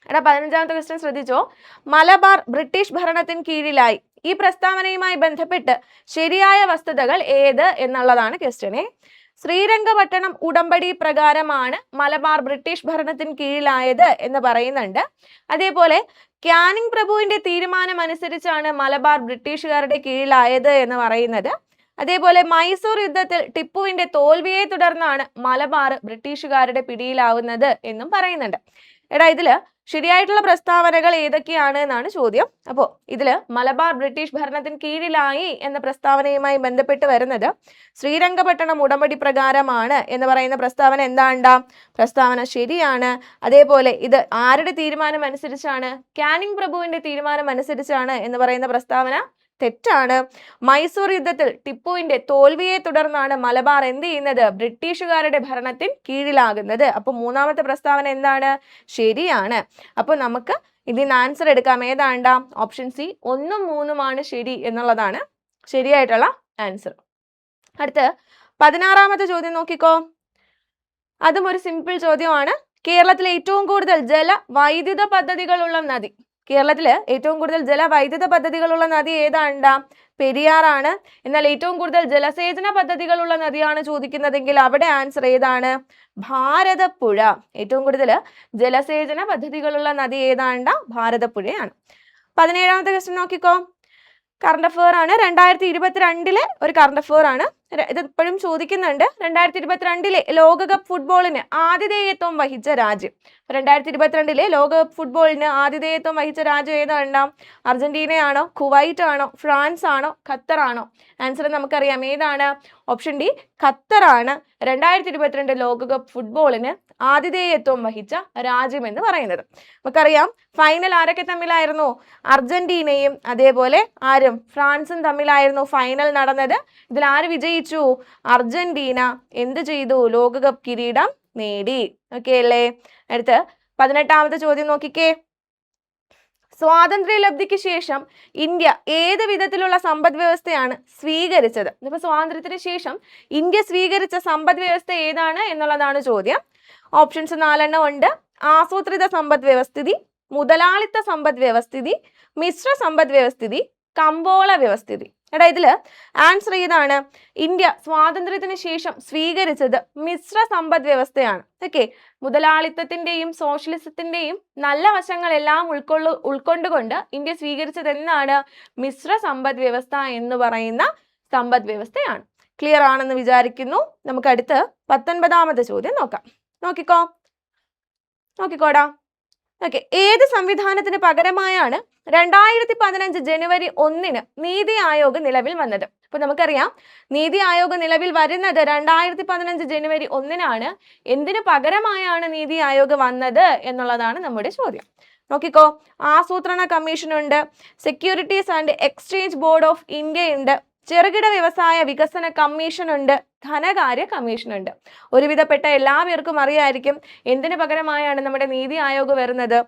എടാ 15ാമത്തെ ക്വസ്റ്റ്യൻ ശ്രദ്ധിച്ചോ. മലബാർ ബ്രിട്ടീഷ് ഭരണത്തിന് കീഴിലായി. ഈ പ്രസ്താവനയുമായി ബന്ധപ്പെട്ട് ശരിയായ വസ്തുതകൾ ഏത് എന്നുള്ളതാണ് ക്വസ്റ്റ്യനെ. ശ്രീരംഗപട്ടണം ഉടമ്പടി പ്രകാരമാണ് മലബാർ ബ്രിട്ടീഷ് ഭരണത്തിന് കീഴിലായത് എന്ന് പറയുന്നുണ്ട്. അതേപോലെ ക്യാനിങ് പ്രഭുവിന്റെ തീരുമാനം അനുസരിച്ചാണ് മലബാർ ബ്രിട്ടീഷുകാരുടെ കീഴിലായത് എന്ന് പറയുന്നത്. അതേപോലെ മൈസൂർ യുദ്ധത്തിൽ ടിപ്പുവിന്റെ തോൽവിയെ തുടർന്നാണ് മലബാർ ബ്രിട്ടീഷുകാരുടെ പിടിയിലാവുന്നത് എന്നും പറയുന്നുണ്ട്. എടാ ഇതില് ശരിയായിട്ടുള്ള പ്രസ്താവനകൾ ഏതൊക്കെയാണ് എന്നാണ് ചോദ്യം. അപ്പോൾ ഇതില് മലബാർ ബ്രിട്ടീഷ് ഭരണത്തിന് കീഴിലായി എന്ന പ്രസ്താവനയുമായി ബന്ധപ്പെട്ട് വരുന്നത് ശ്രീരംഗപട്ടണം ഉടമ്പടി പ്രകാരമാണ് എന്ന് പറയുന്ന പ്രസ്താവന എന്താണ്ടാ? പ്രസ്താവന ശരിയാണ്. അതേപോലെ ഇത് ആരുടെ തീരുമാനം അനുസരിച്ചാണ്? ക്യാനിങ് പ്രഭുവിന്റെ തീരുമാനം അനുസരിച്ചാണ് എന്ന് പറയുന്ന പ്രസ്താവന തെറ്റാണ്. മൈസൂർ യുദ്ധത്തിൽ ടിപ്പുവിന്റെ തോൽവിയെ തുടർന്നാണ് മലബാർ എന്ത് ചെയ്യുന്നത്? ബ്രിട്ടീഷുകാരുടെ ഭരണത്തിന് കീഴിലാകുന്നത്. അപ്പൊ മൂന്നാമത്തെ പ്രസ്താവന എന്താണ്? ശരിയാണ്. അപ്പൊ നമുക്ക് ഇതിന് ആൻസർ എടുക്കാം. ഏതാണ്ടാ? ഓപ്ഷൻ സി 1ഉം 3ഉമാണ് ശരി എന്നുള്ളതാണ് ശരിയായിട്ടുള്ള ആൻസർ. അടുത്ത് 16ാമത്തെ ചോദ്യം നോക്കിക്കോ. അതും ഒരു സിമ്പിൾ ചോദ്യമാണ്. കേരളത്തിലെ ഏറ്റവും കൂടുതൽ ജലവൈദ്യുത പദ്ധതികളുള്ള നദി. കേരളത്തില് ഏറ്റവും കൂടുതൽ ജലവൈദ്യുത പദ്ധതികളുള്ള നദി ഏതാണ്ടാ? പെരിയാറാണ്. എന്നാൽ ഏറ്റവും കൂടുതൽ ജലസേചന പദ്ധതികളുള്ള നദിയാണ് ചോദിക്കുന്നതെങ്കിൽ അവിടെ ആൻസർ ഏതാണ്? ഭാരതപ്പുഴ. ഏറ്റവും കൂടുതൽ ജലസേചന പദ്ധതികളുള്ള നദി ഏതാണ്ടാ? ഭാരതപ്പുഴയാണ്. 17ാമത്തെ ക്വസ്റ്റ്യൻ നോക്കിക്കോ. കറണ്ട് അഫെയർ ആണ്. 2022 ഒരു കറണ്ട് അഫെയർ ആണ്. ഇത് ഇപ്പോഴും ചോദിക്കുന്നുണ്ട്. 2022 ലോകകപ്പ് ഫുട്ബോളിന് ആതിഥേയത്വം വഹിച്ച രാജ്യം. 2022 ലോകകപ്പ് ഫുട്ബോളിന് ആതിഥേയത്വം വഹിച്ച രാജ്യം ഏതാണ്ടാ? അർജന്റീനയാണോ, കുവൈറ്റ് ആണോ, ഫ്രാൻസ് ആണോ, ഖത്തർ ആണോ? ആൻസർ നമുക്കറിയാം. ഏതാണ്? ഓപ്ഷൻ ഡി ഖത്തറാണ് 2022 ലോകകപ്പ് ഫുട്ബോളിന് ആതിഥേയത്വം വഹിച്ച രാജ്യം എന്ന് പറയുന്നത്. നമുക്കറിയാം ഫൈനൽ ആരൊക്കെ തമ്മിലായിരുന്നു? അർജന്റീനയും അതേപോലെ ആരും ഫ്രാൻസും തമ്മിലായിരുന്നു ഫൈനൽ നടന്നത്. ഇതിൽ ആര് വിജയിച്ചു? അർജന്റീന എന്ത് ചെയ്തു? ലോകകപ്പ് കിരീടം നേടി. ഓക്കെ അല്ലേ? അടുത്ത് 18ാമത്തെ ചോദ്യം നോക്കിക്കേ. സ്വാതന്ത്ര്യലബ്ധിക്ക് ശേഷം ഇന്ത്യ ഏത് വിധത്തിലുള്ള സമ്പദ് വ്യവസ്ഥയാണ് സ്വീകരിച്ചത്? ഇപ്പൊ സ്വാതന്ത്ര്യത്തിന് ശേഷം ഇന്ത്യ സ്വീകരിച്ച സമ്പദ് വ്യവസ്ഥ ഏതാണ് എന്നുള്ളതാണ് ചോദ്യം. ഓപ്ഷൻസ് 4 ഉണ്ട്. ആസൂത്രിത സമ്പദ് വ്യവസ്ഥിതി, മുതലാളിത്ത സമ്പദ് വ്യവസ്ഥിതി, മിശ്ര സമ്പദ് വ്യവസ്ഥിതി, കമ്പോള വ്യവസ്ഥിതി. എടാ ഇതില് ആൻസർ ഏതാണ്? ഇന്ത്യ സ്വാതന്ത്ര്യത്തിന് ശേഷം സ്വീകരിച്ചത് മിശ്ര സമ്പദ് വ്യവസ്ഥയാണ്. ഓക്കെ, മുതലാളിത്തത്തിന്റെയും സോഷ്യലിസത്തിന്റെയും നല്ല വശങ്ങളെല്ലാം ഉൾക്കൊണ്ടുകൊണ്ട് ഇന്ത്യ സ്വീകരിച്ചത് എന്താണ്? മിശ്ര സമ്പദ് വ്യവസ്ഥ എന്ന് പറയുന്ന സമ്പദ് വ്യവസ്ഥയാണ്. ക്ലിയർ ആണെന്ന് വിചാരിക്കുന്നു. നമുക്ക് അടുത്ത് 19ാമത്തെ ചോദ്യം നോക്കാം. നോക്കിക്കോടാ. ഓക്കെ, ഏത് സംവിധാനത്തിന് പകരമായാണ് 2015 ജനുവരി 1 നീതി ആയോഗ് നിലവിൽ വന്നത്? അപ്പൊ നമുക്കറിയാം നീതി ആയോഗ് നിലവിൽ വരുന്നത് 2015 ജനുവരി 1 എന്തിനു പകരമായാണ് നീതി ആയോഗ് വന്നത് എന്നുള്ളതാണ് നമ്മുടെ ചോദ്യം. നോക്കിക്കോ. ആസൂത്രണ കമ്മീഷൻ ഉണ്ട്, securities and exchange board of India ഉണ്ട്, ചെറുകിട വ്യവസായ വികസന കമ്മീഷൻ ഉണ്ട്, ധനകാര്യ കമ്മീഷൻ ഉണ്ട്. ഒരുവിധപ്പെട്ട എല്ലാവർക്കും അറിയായിരിക്കും എന്തിനു പകരമായാണ് നമ്മുടെ നീതി ആയോഗ് വരുന്നത്?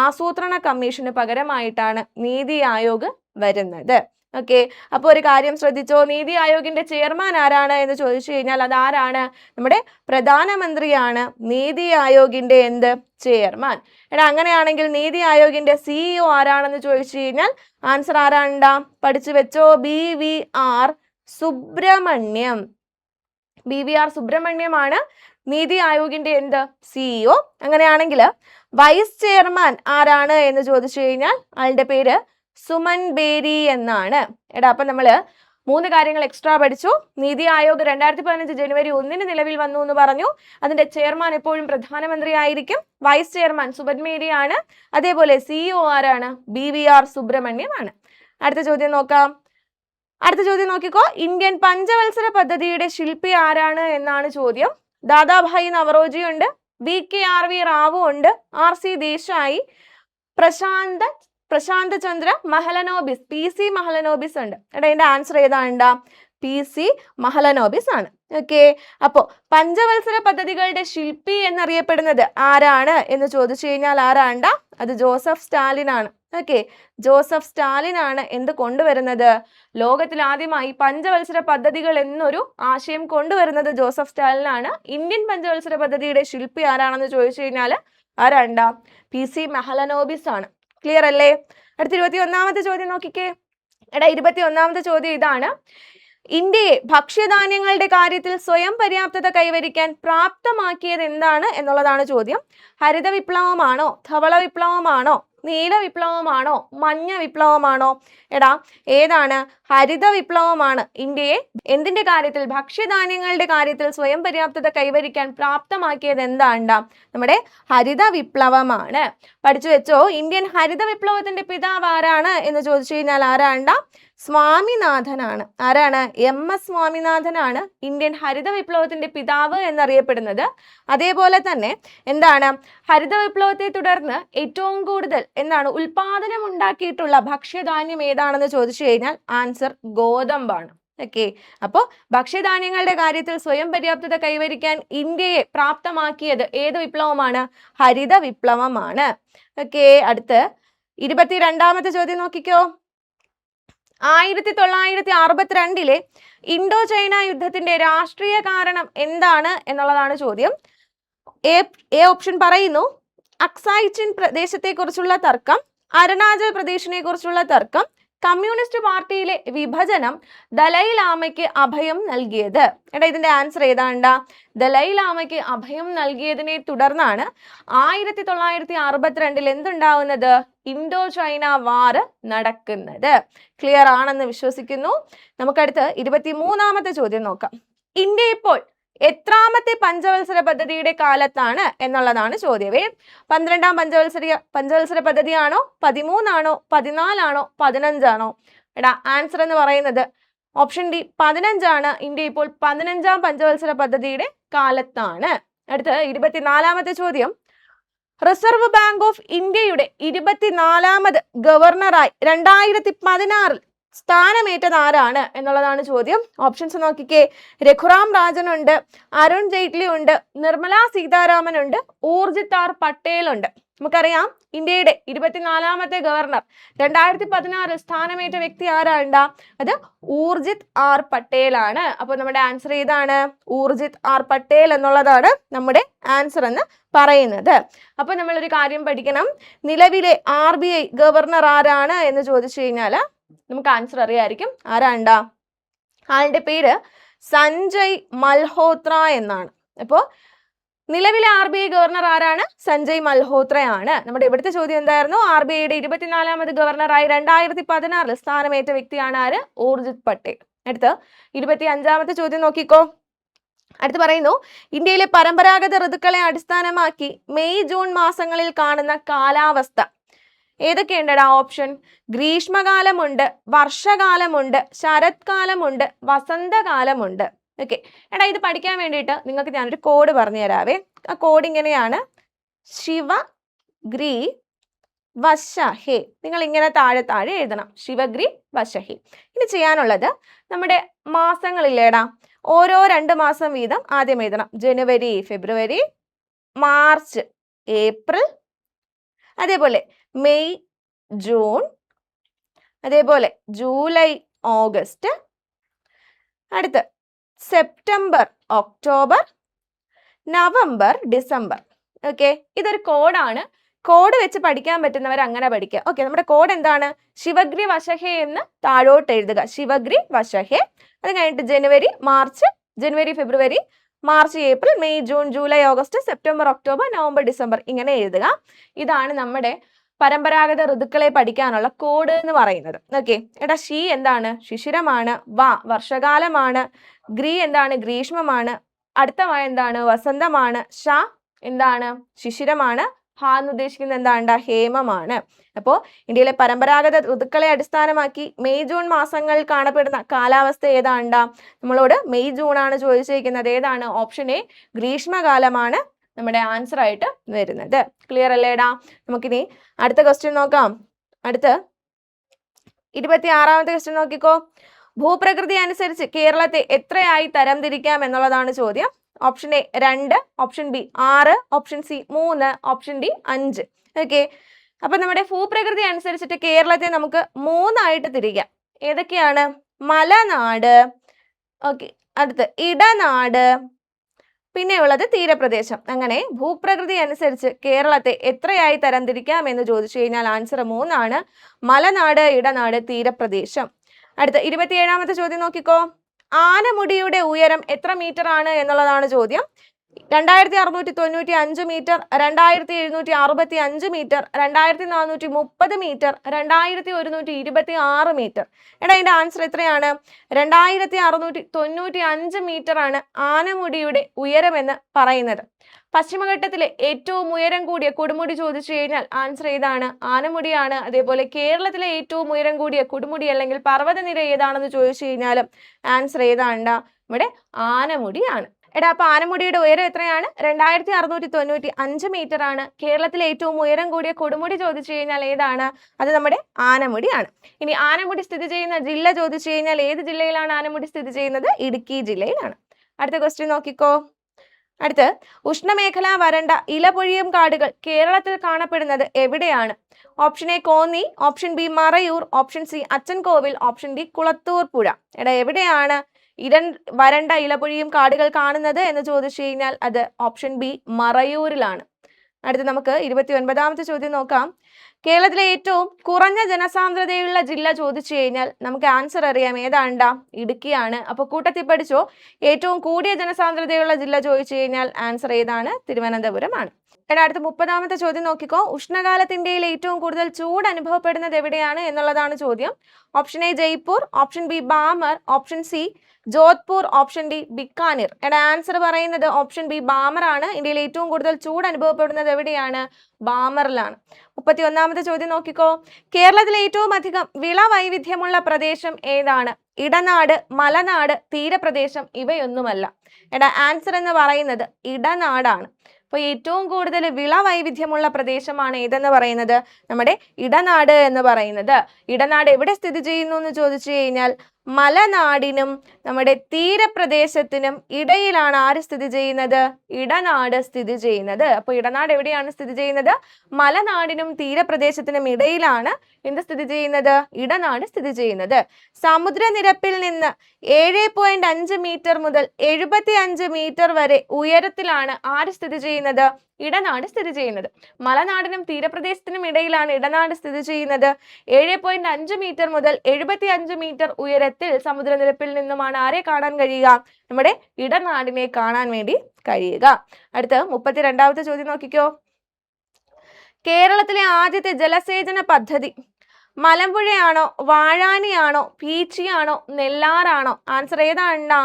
ആസൂത്രണ കമ്മീഷന് പകരമായിട്ടാണ് നീതി ആയോഗ് വരുന്നത്. ഓക്കെ, അപ്പോൾ ഒരു കാര്യം ശ്രദ്ധിച്ചോ. നീതി ആയോഗിന്റെ ചെയർമാൻ ആരാണ് എന്ന് ചോദിച്ചു കഴിഞ്ഞാൽ അത് ആരാണ്? നമ്മുടെ പ്രധാനമന്ത്രിയാണ് നീതി ആയോഗിന്റെ ചെയർമാൻ. എടാ അങ്ങനെയാണെങ്കിൽ നീതി ആയോഗിന്റെ CEO ആരാണെന്ന് ചോദിച്ചു കഴിഞ്ഞാൽ ആൻസർ ആരാണ്ടാ? പഠിച്ചു വെച്ചോ. BVR സുബ്രഹ്മണ്യം. BVR സുബ്രഹ്മണ്യമാണ് നീതി ആയോഗിന്റെ CEO. അങ്ങനെയാണെങ്കിൽ വൈസ് ചെയർമാൻ ആരാണ് എന്ന് ചോദിച്ചു കഴിഞ്ഞാൽ ആളുടെ പേര് സുമൻ ബേരി എന്നാണ്. എടാ അപ്പൊ നമ്മള് 3 കാര്യങ്ങൾ എക്സ്ട്രാ പഠിച്ചു. നീതി ആയോഗ് 2015 ജനുവരി 1 നിലവിൽ വന്നു എന്ന് പറഞ്ഞു. അതിന്റെ ചെയർമാൻ എപ്പോഴും പ്രധാനമന്ത്രി ആയിരിക്കും. വൈസ് ചെയർമാൻ സുമൻ ബേരി ആണ്. അതേപോലെ CEO ആരാണ്? BVR സുബ്രഹ്മണ്യം ആണ്. അടുത്ത ചോദ്യം നോക്കാം. അടുത്ത ചോദ്യം നോക്കിക്കോ. ഇന്ത്യൻ പഞ്ചവത്സര പദ്ധതിയുടെ ശില്പി ആരാണ് എന്നാണ് ചോദ്യം. ദാദാഭായി നവറോജി ഉണ്ട്, VKRV റാവു ഉണ്ട്, RC ദേശായി, പ്രശാന്ത് ചന്ദ്ര മഹലനോബിസ്, PC മഹലനോബിസ് ഉണ്ട്. എടാ ഇതിന്റെ ആൻസർ ഏതാണ്ടാ? PC മഹലനോബിസ് ആണ്. ഓക്കെ, അപ്പോ പഞ്ചവത്സര പദ്ധതികളുടെ ശില്പി എന്നറിയപ്പെടുന്നത് ആരാണ് എന്ന് ചോദിച്ചു കഴിഞ്ഞാൽ ആരാണ്ടാ? അത് ജോസഫ് സ്റ്റാലിൻ ആണ്. ഓക്കെ, ജോസഫ് സ്റ്റാലിൻ ആണ് എന്ത് കൊണ്ടുവരുന്നത്? ലോകത്തിൽ ആദ്യമായി പഞ്ചവത്സര പദ്ധതികൾ എന്നൊരു ആശയം കൊണ്ടുവരുന്നത് ജോസഫ് സ്റ്റാലിൻ ആണ്. ഇന്ത്യൻ പഞ്ചവത്സര പദ്ധതിയുടെ ശില്പി ആരാണെന്ന് ചോദിച്ചു കഴിഞ്ഞാൽ ആരാണ്ടാ? PC മെഹലനോബിസ് ആണ്. ക്ലിയർ അല്ലേ? അടുത്ത 21ാമത്തെ ചോദ്യം നോക്കിക്കേ. എടാ 21ാമത്തെ ചോദ്യം ഇതാണ്. ഇന്ത്യയെ ഭക്ഷ്യധാന്യങ്ങളുടെ കാര്യത്തിൽ സ്വയം പര്യാപ്തത കൈവരിക്കാൻ പ്രാപ്തമാക്കിയത് എന്താണ് എന്നുള്ളതാണ് ചോദ്യം. ഹരിത വിപ്ലവമാണോ, ധവള വിപ്ലവമാണോ, നീല വിപ്ലവമാണോ, മഞ്ഞ വിപ്ലവമാണോ? എടാ ഏതാണ്? ഹരിത വിപ്ലവമാണ് ഇന്ത്യയെ എന്തിന്റെ കാര്യത്തിൽ? ഭക്ഷ്യധാന്യങ്ങളുടെ കാര്യത്തിൽ സ്വയം പര്യാപ്തത കൈവരിക്കാൻ പ്രാപ്തമാക്കിയത് എന്താണ്ടാ? നമ്മുടെ ഹരിത വിപ്ലവമാണ്. പഠിച്ചു വെച്ചോ. ഇന്ത്യൻ ഹരിത വിപ്ലവത്തിന്റെ പിതാവ് ആരാണ് എന്ന് ചോദിച്ചു കഴിഞ്ഞാൽ ആരാണ്ടാ? സ്വാമിനാഥനാണ്. ആരാണ്? MS സ്വാമിനാഥനാണ് ഇന്ത്യൻ ഹരിത വിപ്ലവത്തിന്റെ പിതാവ് എന്നറിയപ്പെടുന്നത്. അതേപോലെ തന്നെ എന്താണ്? ഹരിത വിപ്ലവത്തെ തുടർന്ന് ഏറ്റവും കൂടുതൽ എന്താണ് ഉൽപാദനം ഉണ്ടാക്കിയിട്ടുള്ള ഭക്ഷ്യധാന്യം ഏതാണെന്ന് ചോദിച്ചു കഴിഞ്ഞാൽ ആൻസർ ഗോതമ്പാണ്. ഓക്കെ, അപ്പോൾ ഭക്ഷ്യധാന്യങ്ങളുടെ കാര്യത്തിൽ സ്വയം പര്യാപ്തത കൈവരിക്കാൻ ഇന്ത്യയെ പ്രാപ്തമാക്കിയത് ഏത് വിപ്ലവമാണ്? ഹരിത വിപ്ലവമാണ്. ഓക്കെ, അടുത്ത് 22ാമത്തെ ചോദ്യം നോക്കിക്കോ. 1962 ഇൻഡോ ചൈന യുദ്ധത്തിന്റെ രാഷ്ട്രീയ കാരണം എന്താണ് എന്നുള്ളതാണ് ചോദ്യം. എ ഓപ്ഷൻ പറയുന്നു അക്സായ് ചിൻ പ്രദേശത്തെക്കുറിച്ചുള്ള തർക്കം, അരുണാചൽ പ്രദേശിനെ കുറിച്ചുള്ള തർക്കം, കമ്മ്യൂണിസ്റ്റ് പാർട്ടിയിലെ വിഭജനം, ദലൈലാമയ്ക്ക് അഭയം നൽകിയത്. എടാ ഇതിന്റെ ആൻസർ ഏതാണ്ടാ? ദലൈലാമയ്ക്ക് അഭയം നൽകിയതിനെ തുടർന്നാണ് 1962 എന്തുണ്ടാവുന്നത്? ഇൻഡോ ചൈന വാർ നടക്കുന്നത്. ക്ലിയർ ആണെന്ന് വിശ്വസിക്കുന്നു. നമുക്കടുത്ത് 23ാമത്തെ ചോദ്യം നോക്കാം. ഇന്ത്യ ഇപ്പോൾ എത്രാമത്തെ പഞ്ചവത്സര പദ്ധതിയുടെ കാലത്താണ് എന്നുള്ളതാണ് ചോദ്യമേ. 12ാം പഞ്ചവത്സര പദ്ധതിയാണോ, 13ആണോ, 14ആണോ, 15ആണോ? എടാ ആൻസർ എന്ന് പറയുന്നത് ഓപ്ഷൻ ഡി 15ആണ്. ഇന്ത്യ ഇപ്പോൾ 15ാം പഞ്ചവത്സര പദ്ധതിയുടെ കാലത്താണ്. അടുത്ത് 24ാമത്തെ ചോദ്യം. റിസർവ് ബാങ്ക് ഓഫ് ഇന്ത്യയുടെ 24ാമത് ഗവർണറായി 2016 സ്ഥാനമേറ്റത് ആരാണ് എന്നുള്ളതാണ് ചോദ്യം. ഓപ്ഷൻസ് നോക്കിക്കേ. രഘുറാം രാജൻ ഉണ്ട്, അരുൺ ജെയ്റ്റ്ലി ഉണ്ട്, നിർമ്മല സീതാരാമൻ ഉണ്ട്, ഊർജിത് ആർ പട്ടേൽ ഉണ്ട്. നമുക്കറിയാം ഇന്ത്യയുടെ 24ാമത്തെ ഗവർണർ 2016 സ്ഥാനമേറ്റ വ്യക്തി ആരാണ്ടാ? അത് ഊർജിത് ആർ പട്ടേൽ ആണ്. അപ്പോൾ നമ്മുടെ ആൻസർ ഏതാണ്? ഊർജിത് ആർ പട്ടേൽ എന്നുള്ളതാണ് നമ്മുടെ ആൻസർ എന്ന് പറയുന്നത്. അപ്പൊ നമ്മളൊരു കാര്യം പഠിക്കണം. നിലവിലെ RBI ഗവർണർ ആരാണ് എന്ന് ചോദിച്ചു കഴിഞ്ഞാൽ നമുക്ക് ആൻസർ അറിയായിരിക്കും. ആരാണ്ടാ? ആളുടെ പേര് സഞ്ജയ് മൽഹോത്ര എന്നാണ്. അപ്പോൾ നിലവിലെ RBI ഗവർണർ ആരാണ്? സഞ്ജയ് മൽഹോത്രയാണ്. നമ്മുടെ ഇവിടുത്തെ ചോദ്യം എന്തായിരുന്നു? RBIയുടെ 24ാമത് ഗവർണറായി 2016 സ്ഥാനമേറ്റ വ്യക്തിയാണ് ആര്? ഊർജിത് പട്ടേൽ. അടുത്ത് 25ാമത്തെ ചോദ്യം നോക്കിക്കോ. അടുത്ത് പറയുന്നു ഇന്ത്യയിലെ പരമ്പരാഗത ഋതുക്കളെ അടിസ്ഥാനമാക്കി മെയ് ജൂൺ മാസങ്ങളിൽ കാണുന്ന കാലാവസ്ഥ ഏതൊക്കെയുണ്ടടാ? ഓപ്ഷൻ ഗ്രീഷ്മകാലമുണ്ട്, വർഷകാലമുണ്ട്, ശരത്കാലമുണ്ട്, വസന്തകാലമുണ്ട്. ഓക്കെ, എടാ ഇത് പഠിക്കാൻ വേണ്ടിയിട്ട് നിങ്ങൾക്ക് ഞാനൊരു കോഡ് പറഞ്ഞു തരാവേ. ആ കോഡ് ഇങ്ങനെയാണ്: ശിവഗ്രി വശഹേ. നിങ്ങൾ ഇങ്ങനെ താഴെ താഴെ എഴുതണം, ശിവഗ്രി വശഹേ. ഇനി ചെയ്യാനുള്ളത് നമ്മുടെ മാസങ്ങളില്ലേടാ, ഓരോ 2 മാസം വീതം ആദ്യം എഴുതണം. ജനുവരി, ഫെബ്രുവരി, മാർച്ച്, ഏപ്രിൽ, അതേപോലെ മെയ്, ജൂൺ, അതേപോലെ ജൂലൈ, ഓഗസ്റ്റ്, അടുത്ത് September, October, November, December. Okay, ഇതൊരു കോഡാണ്. കോഡ് വെച്ച് പഠിക്കാൻ പറ്റുന്നവർ അങ്ങനെ പഠിക്കുക. ഓക്കെ, നമ്മുടെ കോഡ് എന്താണ്? ശിവഗ്രി വശഹേ എന്ന് താഴോട്ട് എഴുതുക. ശിവഗ്രി വശഹേ. അത് കഴിഞ്ഞിട്ട് ജനുവരി, ഫെബ്രുവരി, March, April, May, June, July, August, September, October, November, December ഇങ്ങനെ എഴുതുക. ഇതാണ് നമ്മുടെ പരമ്പരാഗത ഋതുക്കളെ പഠിക്കാനുള്ള കോഡ് എന്ന് പറയുന്നത്. ഓക്കെ, എടാ ഷി എന്താണ്? ശിശിരമാണ്. വ വർഷകാലമാണ്. ഗ്രീ എന്താണ്? ഗ്രീഷ്മമാണ്. അടുത്ത വ എന്താണ്? വസന്തമാണ്. ഷ എന്താണ്? ശിശിരമാണ്. ഹ എന്ന് ഉദ്ദേശിക്കുന്നത് എന്താണ്ടാ? ഹേമമാണ്. അപ്പോൾ ഇന്ത്യയിലെ പരമ്പരാഗത ഋതുക്കളെ അടിസ്ഥാനമാക്കി മെയ് ജൂൺ മാസങ്ങളിൽ കാണപ്പെടുന്ന കാലാവസ്ഥ ഏതാണ്ടാ? നമ്മളോട് മെയ് ജൂൺ ആണ് ചോദിച്ചിരിക്കുന്നത്. ഏതാണ്? ഓപ്ഷൻ എ ഗ്രീഷ്മകാലമാണ് നമ്മുടെ ആൻസർ ആയിട്ട് വരുന്നത്. ക്ലിയർ അല്ലേടാ? നമുക്കിനി അടുത്ത ക്വസ്റ്റ്യൻ നോക്കാം. അടുത്ത 26ാമത്തെ ക്വസ്റ്റ്യൻ നോക്കിക്കോ. ഭൂപ്രകൃതി അനുസരിച്ച് കേരളത്തെ എത്രയായി തരംതിരിക്കാം എന്നുള്ളതാണ് ചോദ്യം. Option A 2, option B 6, option C 3, option D 5. Okay, അപ്പൊ നമ്മുടെ ഭൂപ്രകൃതി അനുസരിച്ചിട്ട് കേരളത്തെ നമുക്ക് 3 ആയിട്ട് തിരിക്കാം. ഏതൊക്കെയാണ്? മലനാട്, ഓക്കെ, അടുത്ത് ഇടനാട്, പിന്നെയുള്ളത് തീരപ്രദേശം. അങ്ങനെ ഭൂപ്രകൃതി അനുസരിച്ച് കേരളത്തെ എത്രയായി തരംതിരിക്കാം എന്ന് ചോദിച്ചു കഴിഞ്ഞാൽ ആൻസർ 3 ആണ്. മലനാട്, ഇടനാട്, തീരപ്രദേശം. അടുത്ത 27ാമത്തെ ചോദ്യം നോക്കിക്കോ. ആനമുടിയുടെ ഉയരം എത്ര മീറ്റർ ആണ് എന്നുള്ളതാണ് ചോദ്യം. 2695 മീറ്റർ, 2765 മീറ്റർ, 2430 മീറ്റർ, 2126 മീറ്റർ. എടാ ഇതിന്റെ ആൻസർ എത്രയാണ്? 2695 മീറ്റർ ആണ് ആനമുടിയുടെ ഉയരം എന്ന് പറയുന്നത്. പശ്ചിമഘട്ടത്തിലെ ഏറ്റവും ഉയരം കൂടിയ കൊടുമുടി ചോദിച്ചു കഴിഞ്ഞാൽ ആൻസർ ഏതാണ്? ആനമുടിയാണ്. അതേപോലെ കേരളത്തിലെ ഏറ്റവും ഉയരം കൂടിയ കൊടുമുടി അല്ലെങ്കിൽ പർവ്വതനിര ഏതാണെന്ന് ചോദിച്ചു കഴിഞ്ഞാലും ആൻസർ ഏതാണ്ട? നമ്മുടെ ആനമുടിയാണ്. എടാ അപ്പൊ ആനമുടിയുടെ ഉയരം എത്രയാണ്? 2695 മീറ്റർ ആണ്. കേരളത്തിലെ ഏറ്റവും ഉയരം കൂടിയ കൊടുമുടി ചോദിച്ചു കഴിഞ്ഞാൽ ഏതാണ്? അത് നമ്മുടെ ആനമുടിയാണ്. ഇനി ആനമുടി സ്ഥിതി ചെയ്യുന്ന ജില്ല ചോദിച്ചു കഴിഞ്ഞാൽ ഏത് ജില്ലയിലാണ് ആനമുടി സ്ഥിതി ചെയ്യുന്നത്? ഇടുക്കി ജില്ലയിലാണ്. അടുത്ത ക്വസ്റ്റ്യൻ നോക്കിക്കോ. അടുത്ത് ഉഷ്ണമേഖലാ വരണ്ട ഇലപൊഴിയും കാടുകൾ കേരളത്തിൽ കാണപ്പെടുന്നത് എവിടെയാണ്? Option A Konni, option B Marayur, option C Achankovil, option D Kulathupuzha. എടാ എവിടെയാണ് വരണ്ട ഇലപൊഴിയും കാടുകൾ കാണുന്നത് എന്ന് ചോദിച്ചു കഴിഞ്ഞാൽ അത് ഓപ്ഷൻ ബി മറയൂരിലാണ്. അടുത്ത് നമുക്ക് 29ാമത്തെ ചോദ്യം നോക്കാം. കേരളത്തിലെ ഏറ്റവും കുറഞ്ഞ ജനസാന്ദ്രതയുള്ള ജില്ല ചോദിച്ചു കഴിഞ്ഞാൽ നമുക്ക് ആൻസർ അറിയാം. ഏതാണ്ടാ? ഇടുക്കിയാണ്. അപ്പോൾ കൂട്ടത്തിൽ പഠിച്ചോ. ഏറ്റവും കൂടിയ ജനസാന്ദ്രതയുള്ള ജില്ല ചോദിച്ചു കഴിഞ്ഞാൽ ആൻസർ ഏതാണ്? തിരുവനന്തപുരമാണ്. അടുത്ത 30ാമത്തെ ചോദ്യം നോക്കിക്കോ. ഉഷ്ണകാലത്ത് ഇന്ത്യയിൽ ഏറ്റവും കൂടുതൽ ചൂട് അനുഭവപ്പെടുന്നത് എവിടെയാണ് എന്നുള്ളതാണ് ചോദ്യം. Option A Jaipur, option B Balmer, option C Jodhpur, option D Bikaner. Answer പറയുന്നത് ഓപ്ഷൻ ബി ബാമർ ആണ്. ഇന്ത്യയിൽ ഏറ്റവും കൂടുതൽ ചൂട് അനുഭവപ്പെടുന്നത് എവിടെയാണ്? ബാമറിലാണ്. 31ാമത്തെ ചോദ്യം നോക്കിക്കോ. കേരളത്തിലെ ഏറ്റവും അധികം വിള വൈവിധ്യമുള്ള പ്രദേശം ഏതാണ്? ഇടനാട്, മലനാട്, തീരപ്രദേശം ഇവയൊന്നുമല്ല. ആൻസർ എന്ന് പറയുന്നത് ഇടനാടാണ്. അപ്പോൾ ഏറ്റവും കൂടുതൽ വിള വൈവിധ്യമുള്ള പ്രദേശമാണ് ഏതെന്ന് പറയുന്നത്? നമ്മുടെ ഇടനാട് എന്ന് പറയുന്നത്. ഇടനാട് എവിടെ സ്ഥിതി ചെയ്യുന്നു എന്ന് ചോദിച്ചു കഴിഞ്ഞാൽ മലനാടിനും നമ്മുടെ തീരപ്രദേശത്തിനും ഇടയിലാണ് ആര് സ്ഥിതി ചെയ്യുന്നത്? ഇടനാട് സ്ഥിതി ചെയ്യുന്നത്. അപ്പോൾ ഇടനാട് എവിടെയാണ് സ്ഥിതി ചെയ്യുന്നത്? മലനാടിനും തീരപ്രദേശത്തിനും ഇടയിലാണ് എന്ത് സ്ഥിതി ചെയ്യുന്നത്? ഇടനാട് സ്ഥിതി ചെയ്യുന്നത്. സമുദ്രനിരപ്പിൽ നിന്ന് 7.5 മീറ്റർ മുതൽ 75 മീറ്റർ വരെ ഉയരത്തിലാണ് ആര് സ്ഥിതി ചെയ്യുന്നത്? ഇടനാട് സ്ഥിതി ചെയ്യുന്നത്. മലനാടിനും തീരപ്രദേശത്തിനും ഇടയിലാണ് ഇടനാട് സ്ഥിതി ചെയ്യുന്നത്. 7.5 മീറ്റർ മുതൽ 75 മീറ്റർ ഉയരത്തിൽ സമുദ്രനിരപ്പിൽ നിന്നുമാണ് ആരെ കാണാൻ കഴിയുക? നമ്മുടെ ഇടനാടിനെ കാണാൻ വേണ്ടി കഴിയുക. അടുത്ത 32ാമത്തെ ചോദ്യം നോക്കിക്കോ. കേരളത്തിലെ ആദ്യത്തെ ജലസേചന പദ്ധതി മലമ്പുഴയാണോ, വാഴാനിയാണോ, പീച്ചിയാണോ, നെല്ലാറാണോ? ആൻസർ ഏതാണ്?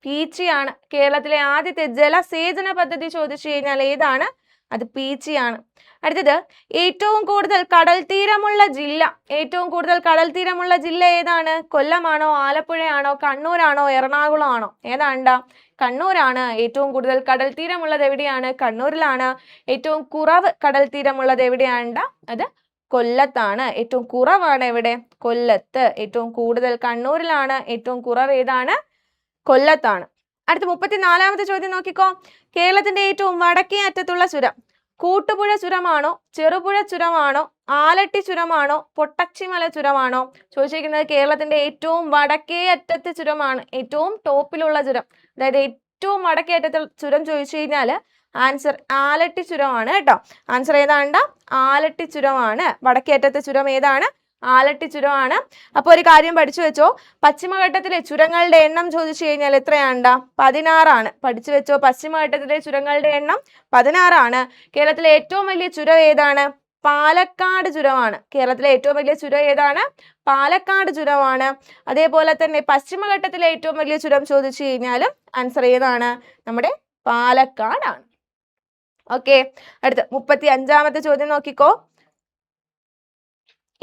പീച്ചിയാണ്. കേരളത്തിലെ ആദ്യത്തെ ജലസേചന പദ്ധതി ചോദിച്ചു കഴിഞ്ഞാൽ ഏതാണ്? അത് പീച്ചിയാണ്. അടുത്തത് ഏറ്റവും കൂടുതൽ കടൽ തീരമുള്ള ജില്ല. ഏറ്റവും കൂടുതൽ കടൽ തീരമുള്ള ജില്ല ഏതാണ്? കൊല്ലമാണോ, ആലപ്പുഴയാണോ, കണ്ണൂരാണോ, എറണാകുളം ആണോ? ഏതാണ്ടാ? കണ്ണൂരാണ്. ഏറ്റവും കൂടുതൽ കടൽ തീരമുള്ളത് എവിടെയാണ്? കണ്ണൂരിലാണ്. ഏറ്റവും കുറവ് കടൽ തീരമുള്ളത് എവിടെയാണ്ടാ? അത് കൊല്ലത്താണ്. ഏറ്റവും കുറവാണ് എവിടെ? കൊല്ലത്ത്. ഏറ്റവും കൂടുതൽ കണ്ണൂരിലാണ്. ഏറ്റവും കുറവ് ഏതാണ്? കൊല്ലത്താണ്. അടുത്ത 34ാമത്തെ ചോദ്യം നോക്കിക്കോ. കേരളത്തിന്റെ ഏറ്റവും വടക്കേ അറ്റത്തുള്ള ചുരം കൂട്ടുപുഴ ചുരമാണോ, ചെറുപുഴ ചുരമാണോ, ആലട്ടി ചുരമാണോ, പൊട്ടച്ചിമല ചുരമാണോ? ചോദിച്ചിരിക്കുന്നത് കേരളത്തിന്റെ ഏറ്റവും വടക്കേ അറ്റത്തെ ചുരമാണ്. ഏറ്റവും ടോപ്പിലുള്ള ചുരം, അതായത് ഏറ്റവും വടക്കേ അറ്റത്തെ ചുരം ചോദിച്ചു കഴിഞ്ഞാൽ ആൻസർ ആലട്ടി ചുരമാണ് കേട്ടോ. ആൻസർ ഏതാണ്ട? ആലട്ടി ചുരമാണ്. വടക്കേ അറ്റത്തെ ചുരം ഏതാണ്? ആലട്ടി ചുരമാണ്. അപ്പോൾ ഒരു കാര്യം പഠിച്ചു വെച്ചോ. പശ്ചിമഘട്ടത്തിലെ ചുരങ്ങളുടെ എണ്ണം ചോദിച്ചു കഴിഞ്ഞാൽ എത്രയാണ്ട? 16 ആണ്. പഠിച്ചു വെച്ചോ. പശ്ചിമഘട്ടത്തിലെ ചുരങ്ങളുടെ എണ്ണം 16 ആണ്. കേരളത്തിലെ ഏറ്റവും വലിയ ചുരം ഏതാണ്? പാലക്കാട് ചുരമാണ്. കേരളത്തിലെ ഏറ്റവും വലിയ ചുരം ഏതാണ്? പാലക്കാട് ചുരമാണ്. അതേപോലെ തന്നെ പശ്ചിമഘട്ടത്തിലെ ഏറ്റവും വലിയ ചുരം ചോദിച്ചു കഴിഞ്ഞാലും ആൻസർ ഏതാണ്? നമ്മുടെ പാലക്കാടാണ്. ഓക്കെ. അടുത്ത 35ാമത്തെ ചോദ്യം നോക്കിക്കോ.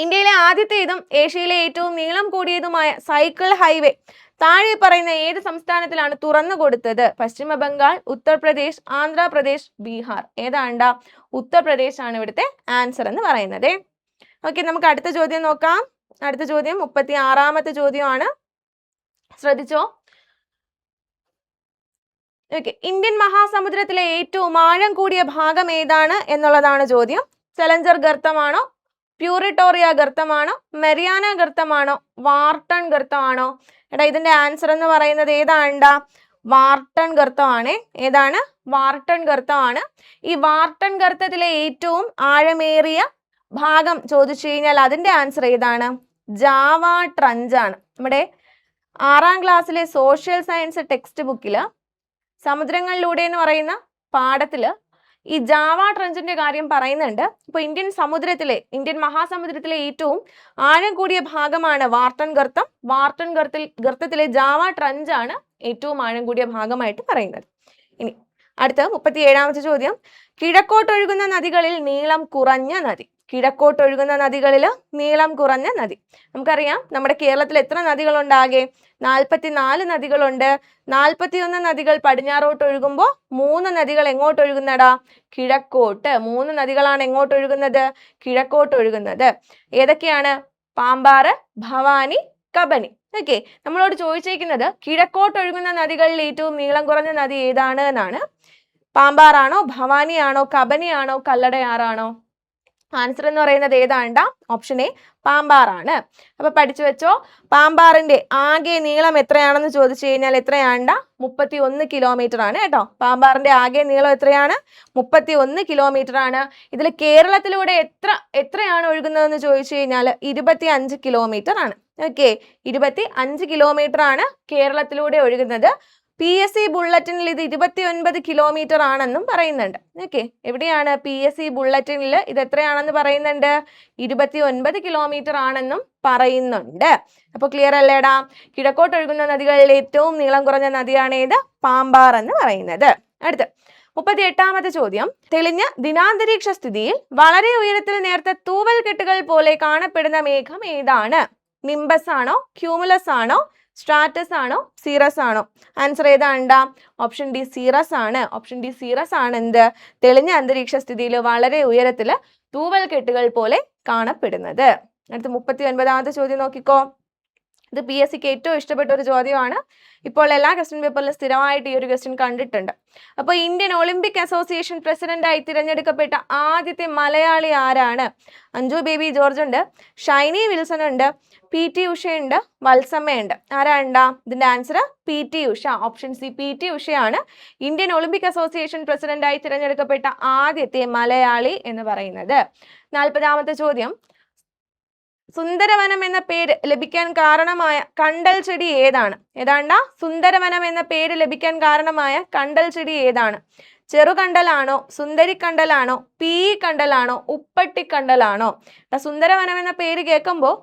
ഇന്ത്യയിലെ ആദ്യത്തേതും ഏഷ്യയിലെ ഏറ്റവും നീളം കൂടിയതുമായ സൈക്കിൾ ഹൈവേ താഴെ പറയുന്ന ഏത് സംസ്ഥാനത്തിലാണ് തുറന്നു കൊടുത്തത്? പശ്ചിമ ബംഗാൾ, ഉത്തർപ്രദേശ്, ആന്ധ്രാപ്രദേശ്, ബീഹാർ. ഏതാണ്ട? ഉത്തർപ്രദേശ് ആണ് ഇവിടുത്തെ ആൻസർ എന്ന് പറയുന്നത്. ഓക്കെ, നമുക്ക് അടുത്ത ചോദ്യം നോക്കാം. അടുത്ത ചോദ്യം 36ാമത്തെ ചോദ്യമാണ്. ശ്രദ്ധിച്ചോ. ഓക്കെ, ഇന്ത്യൻ മഹാസമുദ്രത്തിലെ ഏറ്റവും ആഴം കൂടിയ ഭാഗം ഏതാണ് എന്നുള്ളതാണ് ചോദ്യം. ചലഞ്ചർ ഗർത്തമാണോ, പ്യൂറിറ്റോറിയ ഗർത്തമാണോ, മെറിയാന ഗർത്തമാണോ, വാർട്ടൺ ഗർത്തമാണോ? ഇതിന്റെ ആൻസർ എന്ന് പറയുന്നത് ഏതാണ്ടാ? വാർട്ടൺ ഗർത്തമാണ്. ഏതാണ്? വാർട്ടൺ ഗർത്തമാണ്. ഈ വാർട്ടൺ ഗർത്തത്തിലെ ഏറ്റവും ആഴമേറിയ ഭാഗം ചോദിച്ചു കഴിഞ്ഞാൽ അതിന്റെ ആൻസർ ഏതാണ്? ജാവ ട്രഞ്ച് ആണ്. നമ്മുടെ 6ാം ക്ലാസ്സിലെ സോഷ്യൽ സയൻസ് ടെക്സ്റ്റ് ബുക്കിൽ സമുദ്രങ്ങളിലൂടെ എന്ന് പറയുന്ന പാഠത്തില് ഈ ജാവ ട്രഞ്ചിന്റെ കാര്യം പറയുന്നുണ്ട്. ഇപ്പൊ ഇന്ത്യൻ മഹാസമുദ്രത്തിലെ ഏറ്റവും ആഴം കൂടിയ ഭാഗമാണ് വാർട്ടൺ ഗർത്തം. വാർട്ടൺ ഗർത്തത്തിലെ ജാവ ട്രഞ്ച് ആണ് ഏറ്റവും ആഴം കൂടിയ ഭാഗമായിട്ട് പറയുന്നത്. ഇനി അടുത്ത 37ാമത്തെ ചോദ്യം, കിഴക്കോട്ടൊഴുകുന്ന നദികളിൽ നീളം കുറഞ്ഞ നദി. കിഴക്കോട്ടൊഴുകുന്ന നദികളിൽ നീളം കുറഞ്ഞ നദി. നമുക്കറിയാം നമ്മുടെ കേരളത്തിൽ എത്ര നദികളുണ്ടാകെ? 44 നദികളുണ്ട്. 41 നദികൾ പടിഞ്ഞാറോട്ട് ഒഴുകുമ്പോൾ 3 നദികൾ എങ്ങോട്ട് ഒഴുകുന്നടാ? കിഴക്കോട്ട്. 3 നദികളാണ് എങ്ങോട്ട് ഒഴുകുന്നത്? കിഴക്കോട്ട് ഒഴുകുന്നത്. ഏതൊക്കെയാണ്? പാമ്പാറ്, ഭവാനി, കബനി. ഓക്കെ, നമ്മളോട് ചോദിച്ചേക്കുന്നത് കിഴക്കോട്ട് ഒഴുകുന്ന നദികളിൽ ഏറ്റവും നീളം കുറഞ്ഞ നദി ഏതാണ് എന്നാണ്. പാമ്പാറാണോ, ഭവാനിയാണോ, കബനിയാണോ, കല്ലടയാറാണോ? ആൻസർ എന്ന് പറയുന്നത് ഏതാണ്ട? Option A പാമ്പാറാണ്. അപ്പൊ പഠിച്ചു വെച്ചോ. പാമ്പാറിന്റെ ആകെ നീളം എത്രയാണെന്ന് ചോദിച്ചു കഴിഞ്ഞാൽ എത്രയാണ്ട? 31 കിലോമീറ്റർ ആണ് കേട്ടോ. പാമ്പാറിന്റെ ആകെ നീളം എത്രയാണ്? 31 കിലോമീറ്റർ ആണ്. ഇതിൽ കേരളത്തിലൂടെ എത്രയാണ് ഒഴുകുന്നതെന്ന് ചോദിച്ചു കഴിഞ്ഞാൽ 25 കിലോമീറ്റർ ആണ്. ഓക്കെ, 25 കിലോമീറ്റർ ആണ് കേരളത്തിലൂടെ ഒഴുകുന്നത്. PSC ബുള്ളറ്റിനിൽ ഇത് 29 കിലോമീറ്റർ ആണെന്നും പറയുന്നുണ്ട്. ഓക്കെ, എവിടെയാണ് PSC ബുള്ളറ്റിനിൽ ഇത് എത്രയാണെന്ന് പറയുന്നുണ്ട്? 29 കിലോമീറ്റർ ആണെന്നും പറയുന്നുണ്ട്. അപ്പൊ ക്ലിയർ അല്ലേടാ? കിഴക്കോട്ട് ഒഴുകുന്ന നദികളിൽ ഏറ്റവും നീളം കുറഞ്ഞ നദിയാണ് ഏത്? പാമ്പാർ എന്ന് പറയുന്നത്. അടുത്ത 38ാമത്തെ ചോദ്യം, തെളിഞ്ഞ ദിനാന്തരീക്ഷ സ്ഥിതിയിൽ വളരെ ഉയരത്തിൽ നേർത്ത തൂവൽ കെട്ടുകൾ പോലെ കാണപ്പെടുന്ന മേഘം ഏതാണ്? നിംബസ് ആണോ, ക്യൂമുലസ് ആണോ, സ്ട്രാറ്റസ് ആണോ, സീറസ് ആണോ? ആൻസർ ഏതാണ്ടാ? ഓപ്ഷൻ ഡി സീറസ് ആണ്. ഓപ്ഷൻ ഡി സീറസ് ആണ് എന്ത്? തെളിഞ്ഞ അന്തരീക്ഷ സ്ഥിതിയിൽ വളരെ ഉയരത്തില് തൂവൽ കെട്ടുകൾ പോലെ കാണപ്പെടുന്നത്. അടുത്ത 39ാമത്തെ ചോദ്യം നോക്കിക്കോ. ഇത് PSCക്ക് ഏറ്റവും ഇഷ്ടപ്പെട്ട ഒരു ചോദ്യമാണ്. ഇപ്പോൾ എല്ലാ ക്വസ്റ്റ്യൻ പേപ്പറിലും സ്ഥിരമായിട്ട് ഈ ഒരു ക്വസ്റ്റ്യൻ കണ്ടിട്ടുണ്ട്. അപ്പോൾ ഇന്ത്യൻ ഒളിമ്പിക് അസോസിയേഷൻ പ്രസിഡന്റായി തിരഞ്ഞെടുക്കപ്പെട്ട ആദ്യത്തെ മലയാളി ആരാണ്? അഞ്ജു ബേബി ജോർജ് ഉണ്ട്, ഷൈനി വിൽസൺ ഉണ്ട്, PT ഉഷയുണ്ട്, വത്സമ്മയുണ്ട്. ആരാണ്ടാ? ഇതിന്റെ answer PT Usha. Option C PT ഉഷയാണ് ഇന്ത്യൻ ഒളിമ്പിക് അസോസിയേഷൻ പ്രസിഡന്റായി തിരഞ്ഞെടുക്കപ്പെട്ട ആദ്യത്തെ മലയാളി എന്ന് പറയുന്നത്. 40ാമത്തെ ചോദ്യം, സുന്ദരവനം എന്ന പേര് ലഭിക്കാൻ കാരണമായ കണ്ടൽ ചെടി ഏതാണ്? ഏതാണ്ടാ? സുന്ദരവനം എന്ന പേര് ലഭിക്കാൻ കാരണമായ കണ്ടൽ ചെടി ഏതാണ്? ചെറുകണ്ടലാണോ, സുന്ദരിക്കണ്ടലാണോ, കണ്ടലാണോ, ഉപ്പട്ടിക്കണ്ടലാണോ? സുന്ദരവനം എന്ന പേര് കേൾക്കുമ്പോൾ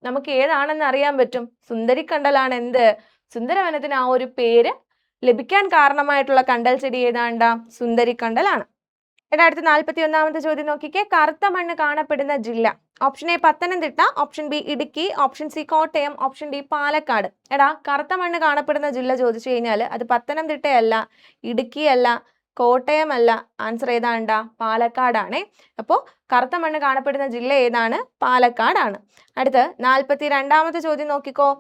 നമുക്ക് ഏതാണെന്ന് അറിയാൻ പറ്റും. സുന്ദരിക്കണ്ടലാണ് എന്ത്? സുന്ദരവനത്തിന് ആ ഒരു പേര് ലഭിക്കാൻ കാരണമായിട്ടുള്ള കണ്ടൽ ചെടി ഏതാണ്ടാ? സുന്ദരിക്കണ്ടലാണ്. അടുത്ത 41ാമത്തെ ചോദ്യം നോക്കിക്കേ. കറുത്ത മണ്ണ് കാണപ്പെടുന്ന ജില്ല. Option A Pathanamthitta, option B Idukki, option C Kottayam, option D Palakkad. കറുത്ത മണ്ണ് കാണപ്പെടുന്ന ജില്ല ചോദിച്ചു കഴിഞ്ഞാൽ അത് പത്തനംതിട്ടയല്ല, ഇടുക്കിയല്ല, കോട്ടയമല്ല. ആൻസർ ഏതാണ്ടാ? പാലക്കാടാണ്. അപ്പോൾ കറുത്ത മണ്ണ് കാണപ്പെടുന്ന ജില്ല ഏതാണ്? പാലക്കാടാണ്. അടുത്ത് 42ാമത്തെ ചോദ്യം നോക്കിക്കോ.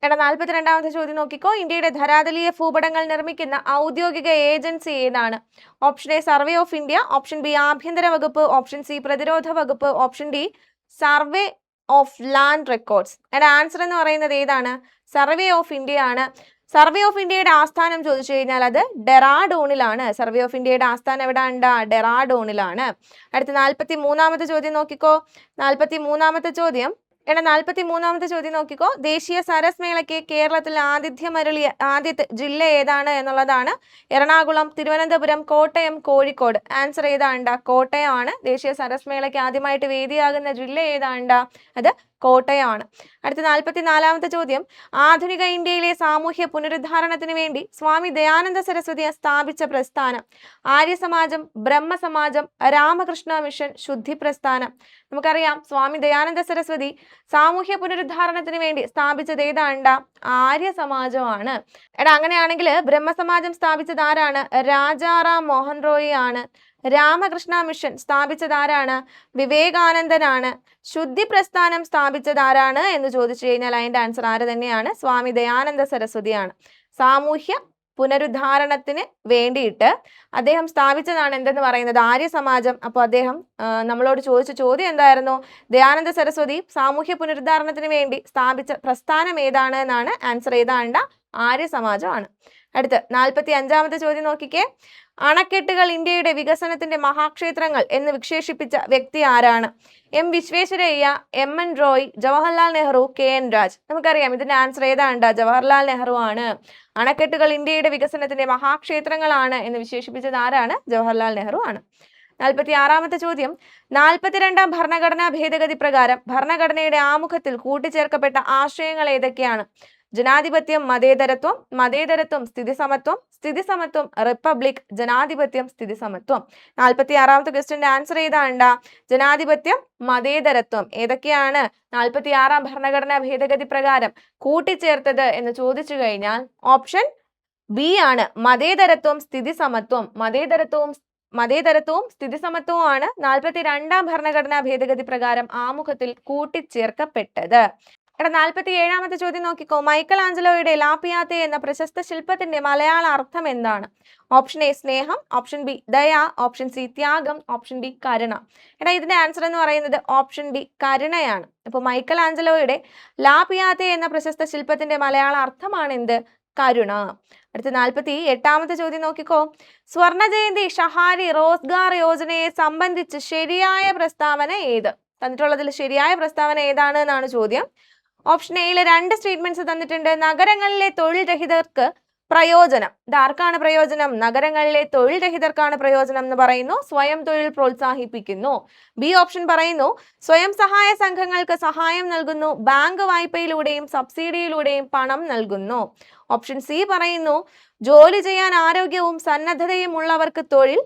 42ാമത്തെ ചോദ്യം നോക്കിക്കോ. ഇന്ത്യയുടെ ധരാതലീയ ഭൂപടങ്ങൾ നിർമ്മിക്കുന്ന ഔദ്യോഗിക ഏജൻസി ഏതാണ്? Option A survey of India, option B ആഭ്യന്തര വകുപ്പ്, ഓപ്ഷൻ സി പ്രതിരോധ വകുപ്പ്, option D survey of land records. Answer എന്ന് പറയുന്നത് ഏതാണ്? സർവേ ഓഫ് ഇന്ത്യ ആണ്. സർവേ ഓഫ് ഇന്ത്യയുടെ ആസ്ഥാനം ചോദിച്ചു കഴിഞ്ഞാൽ അത് ഡെറാഡൂണിലാണ്. സർവേ ഓഫ് ഇന്ത്യയുടെ ആസ്ഥാനം എവിടെ ഉണ്ടാ? ഡെറാഡൂണിലാണ്. അടുത്ത 43ാമത്തെ ചോദ്യം നോക്കിക്കോ. 43ാമത്തെ ചോദ്യം 43ാമത്തെ ചോദ്യം നോക്കിക്കോ. ദേശീയ സരസ് മേളയ്ക്ക് കേരളത്തിൽ ആതിഥ്യമരുളിയ ആദ്യത്തെ ജില്ല ഏതാണ് എന്നുള്ളതാണ്. എറണാകുളം, തിരുവനന്തപുരം, കോട്ടയം, കോഴിക്കോട്. ആൻസർ ഏതാണ്ടാ? കോട്ടയമാണ്. ദേശീയ സരസ് മേളയ്ക്ക് ആദ്യമായിട്ട് വേദിയാകുന്ന ജില്ല ഏതാണ്ടാ? അത് കോട്ടയമാണ്. അടുത്ത 44ാമത്തെ ചോദ്യം, ആധുനിക ഇന്ത്യയിലെ സാമൂഹ്യ പുനരുദ്ധാരണത്തിന് വേണ്ടി സ്വാമി ദയാനന്ദ സരസ്വതി സ്ഥാപിച്ച പ്രസ്ഥാനം? ആര്യസമാജം, ബ്രഹ്മസമാജം, രാമകൃഷ്ണ മിഷൻ, ശുദ്ധി പ്രസ്ഥാനം. നമുക്കറിയാം സ്വാമി ദയാനന്ദ സരസ്വതി സാമൂഹ്യ പുനരുദ്ധാരണത്തിന് വേണ്ടി സ്ഥാപിച്ചത് ഏതാണ്ടാ? ആര്യസമാജമാണ്. അങ്ങനെയാണെങ്കിൽ ബ്രഹ്മസമാജം സ്ഥാപിച്ചത് ആരാണ്? രാജാറാം മോഹൻ റോയി ആണ്. രാമകൃഷ്ണ മിഷൻ സ്ഥാപിച്ചത് ആരാണ്? വിവേകാനന്ദനാണ്. ശുദ്ധി പ്രസ്ഥാനം സ്ഥാപിച്ചത് ആരാണ് എന്ന് ചോദിച്ചു കഴിഞ്ഞാൽ അതിന്റെ ആൻസർ ആര് തന്നെയാണ്? സ്വാമി ദയാനന്ദ സരസ്വതിയാണ്. സാമൂഹ്യ പുനരുദ്ധാരണത്തിന് വേണ്ടിയിട്ട് അദ്ദേഹം സ്ഥാപിച്ചതാണ് എന്തെന്ന് പറയുന്നത്? ആര്യസമാജം. അപ്പോൾ അദ്ദേഹം നമ്മളോട് ചോദിച്ച ചോദ്യം എന്തായിരുന്നു? ദയാനന്ദ സരസ്വതി സാമൂഹ്യ പുനരുദ്ധാരണത്തിന് വേണ്ടി സ്ഥാപിച്ച പ്രസ്ഥാനം ഏതാണ് എന്നാണ്. ആൻസർ ഏതാണ്ട? ആര്യസമാജമാണ്. അടുത്ത് 45-ാമത്തെ ചോദ്യം നോക്കിക്കേ. അണക്കെട്ടുകൾ ഇന്ത്യയുടെ വികസനത്തിന്റെ മഹാക്ഷേത്രങ്ങൾ എന്ന് വിശേഷിപ്പിച്ച വ്യക്തി ആരാണ്? M Visvesvaraya, M N Roy, Jawaharlal Nehru, K N Raj. നമുക്കറിയാം ഇതിന്റെ ആൻസർ ഏതാണ്ട് ജവഹർലാൽ നെഹ്റു ആണ്. അണക്കെട്ടുകൾ ഇന്ത്യയുടെ വികസനത്തിന്റെ മഹാക്ഷേത്രങ്ങളാണ് എന്ന് വിശേഷിപ്പിച്ചത് ആരാണ്? ജവഹർലാൽ നെഹ്റു ആണ്. 46-ാമത്തെ ചോദ്യം. 42-ാം ഭരണഘടനാ ഭേദഗതി പ്രകാരം ഭരണഘടനയുടെ ആമുഖത്തിൽ കൂട്ടിച്ചേർക്കപ്പെട്ട ആശയങ്ങൾ ഏതൊക്കെയാണ്? ജനാധിപത്യം, മതേതരത്വം, മതേതരത്വം, സ്ഥിതിസമത്വം, സ്ഥിതിസമത്വം, റിപ്പബ്ലിക്, ജനാധിപത്യം, സ്ഥിതിസമത്വം. 46-ാമത്തെ ക്വസ്റ്റ്യന്റെ ആൻസർ ഏതാണ്ട? ജനാധിപത്യം, മതേതരത്വം. ഏതൊക്കെയാണ് 46-ാം ഭരണഘടനാ ഭേദഗതി പ്രകാരം കൂട്ടിച്ചേർത്തത് എന്ന് ചോദിച്ചു കഴിഞ്ഞാൽ ഓപ്ഷൻ ബി ആണ് മതേതരത്വം, സ്ഥിതിസമത്വം. മതേതരത്വവും സ്ഥിതിസമത്വവുമാണ് 42-ാം ഭരണഘടനാ ഭേദഗതി പ്രകാരം ആമുഖത്തിൽ കൂട്ടിച്ചേർക്കപ്പെട്ടത്. 47-ാമത്തെ ചോദ്യം നോക്കിക്കോ. മൈക്കൽ ആഞ്ചലോയുടെ ലാപിയാത്തെ എന്ന പ്രശസ്ത ശില്പത്തിന്റെ മലയാള അർത്ഥം എന്താണ്? ഓപ്ഷൻ എ സ്നേഹം, ഓപ്ഷൻ ബി ദയ, ഓപ്ഷൻ സി ത്യാഗം, ഓപ്ഷൻ ഡി കരുണ. ഇതിന്റെ ആൻസർ എന്ന് പറയുന്നത് ഓപ്ഷൻ ഡി കരുണയാണ്. അപ്പോൾ മൈക്കൽ ആഞ്ചലോയുടെ ലാപിയാത്തെ എന്ന പ്രശസ്ത ശില്പത്തിന്റെ മലയാള അർത്ഥമാണ് എന്ത്? കരുണ. അടുത്ത 48-ാമത്തെ ചോദ്യം നോക്കിക്കോ. സ്വർണ ജയന്തി ഷഹാരി റോസ്ഗാർ യോജനയെ സംബന്ധിച്ച് ശരിയായ പ്രസ്താവന ഏത്? തന്നിട്ടുള്ളതിൽ ശരിയായ പ്രസ്താവന ഏതാണ് എന്നാണ് ചോദ്യം. ഓപ്ഷൻ എയില് 2 സ്റ്റേറ്റ്മെന്റ്സ് തന്നിട്ടുണ്ട്. നഗരങ്ങളിലെ തൊഴിൽ രഹിതർക്ക് പ്രയോജനം. ഇതാർക്കാണ് പ്രയോജനം? നഗരങ്ങളിലെ തൊഴിൽ രഹിതർക്കാണ് പ്രയോജനം എന്ന് പറയുന്നു. സ്വയം തൊഴിൽ പ്രോത്സാഹിപ്പിക്കുന്നു. ബി ഓപ്ഷൻ പറയുന്നു സ്വയം സഹായ സംഘങ്ങൾക്ക് സഹായം നൽകുന്നു, ബാങ്ക് വായ്പയിലൂടെയും സബ്സിഡിയിലൂടെയും പണം നൽകുന്നു. ഓപ്ഷൻ സി പറയുന്നു ജോലി ചെയ്യാൻ ആരോഗ്യവും സന്നദ്ധതയും ഉള്ളവർക്ക് തൊഴിൽ.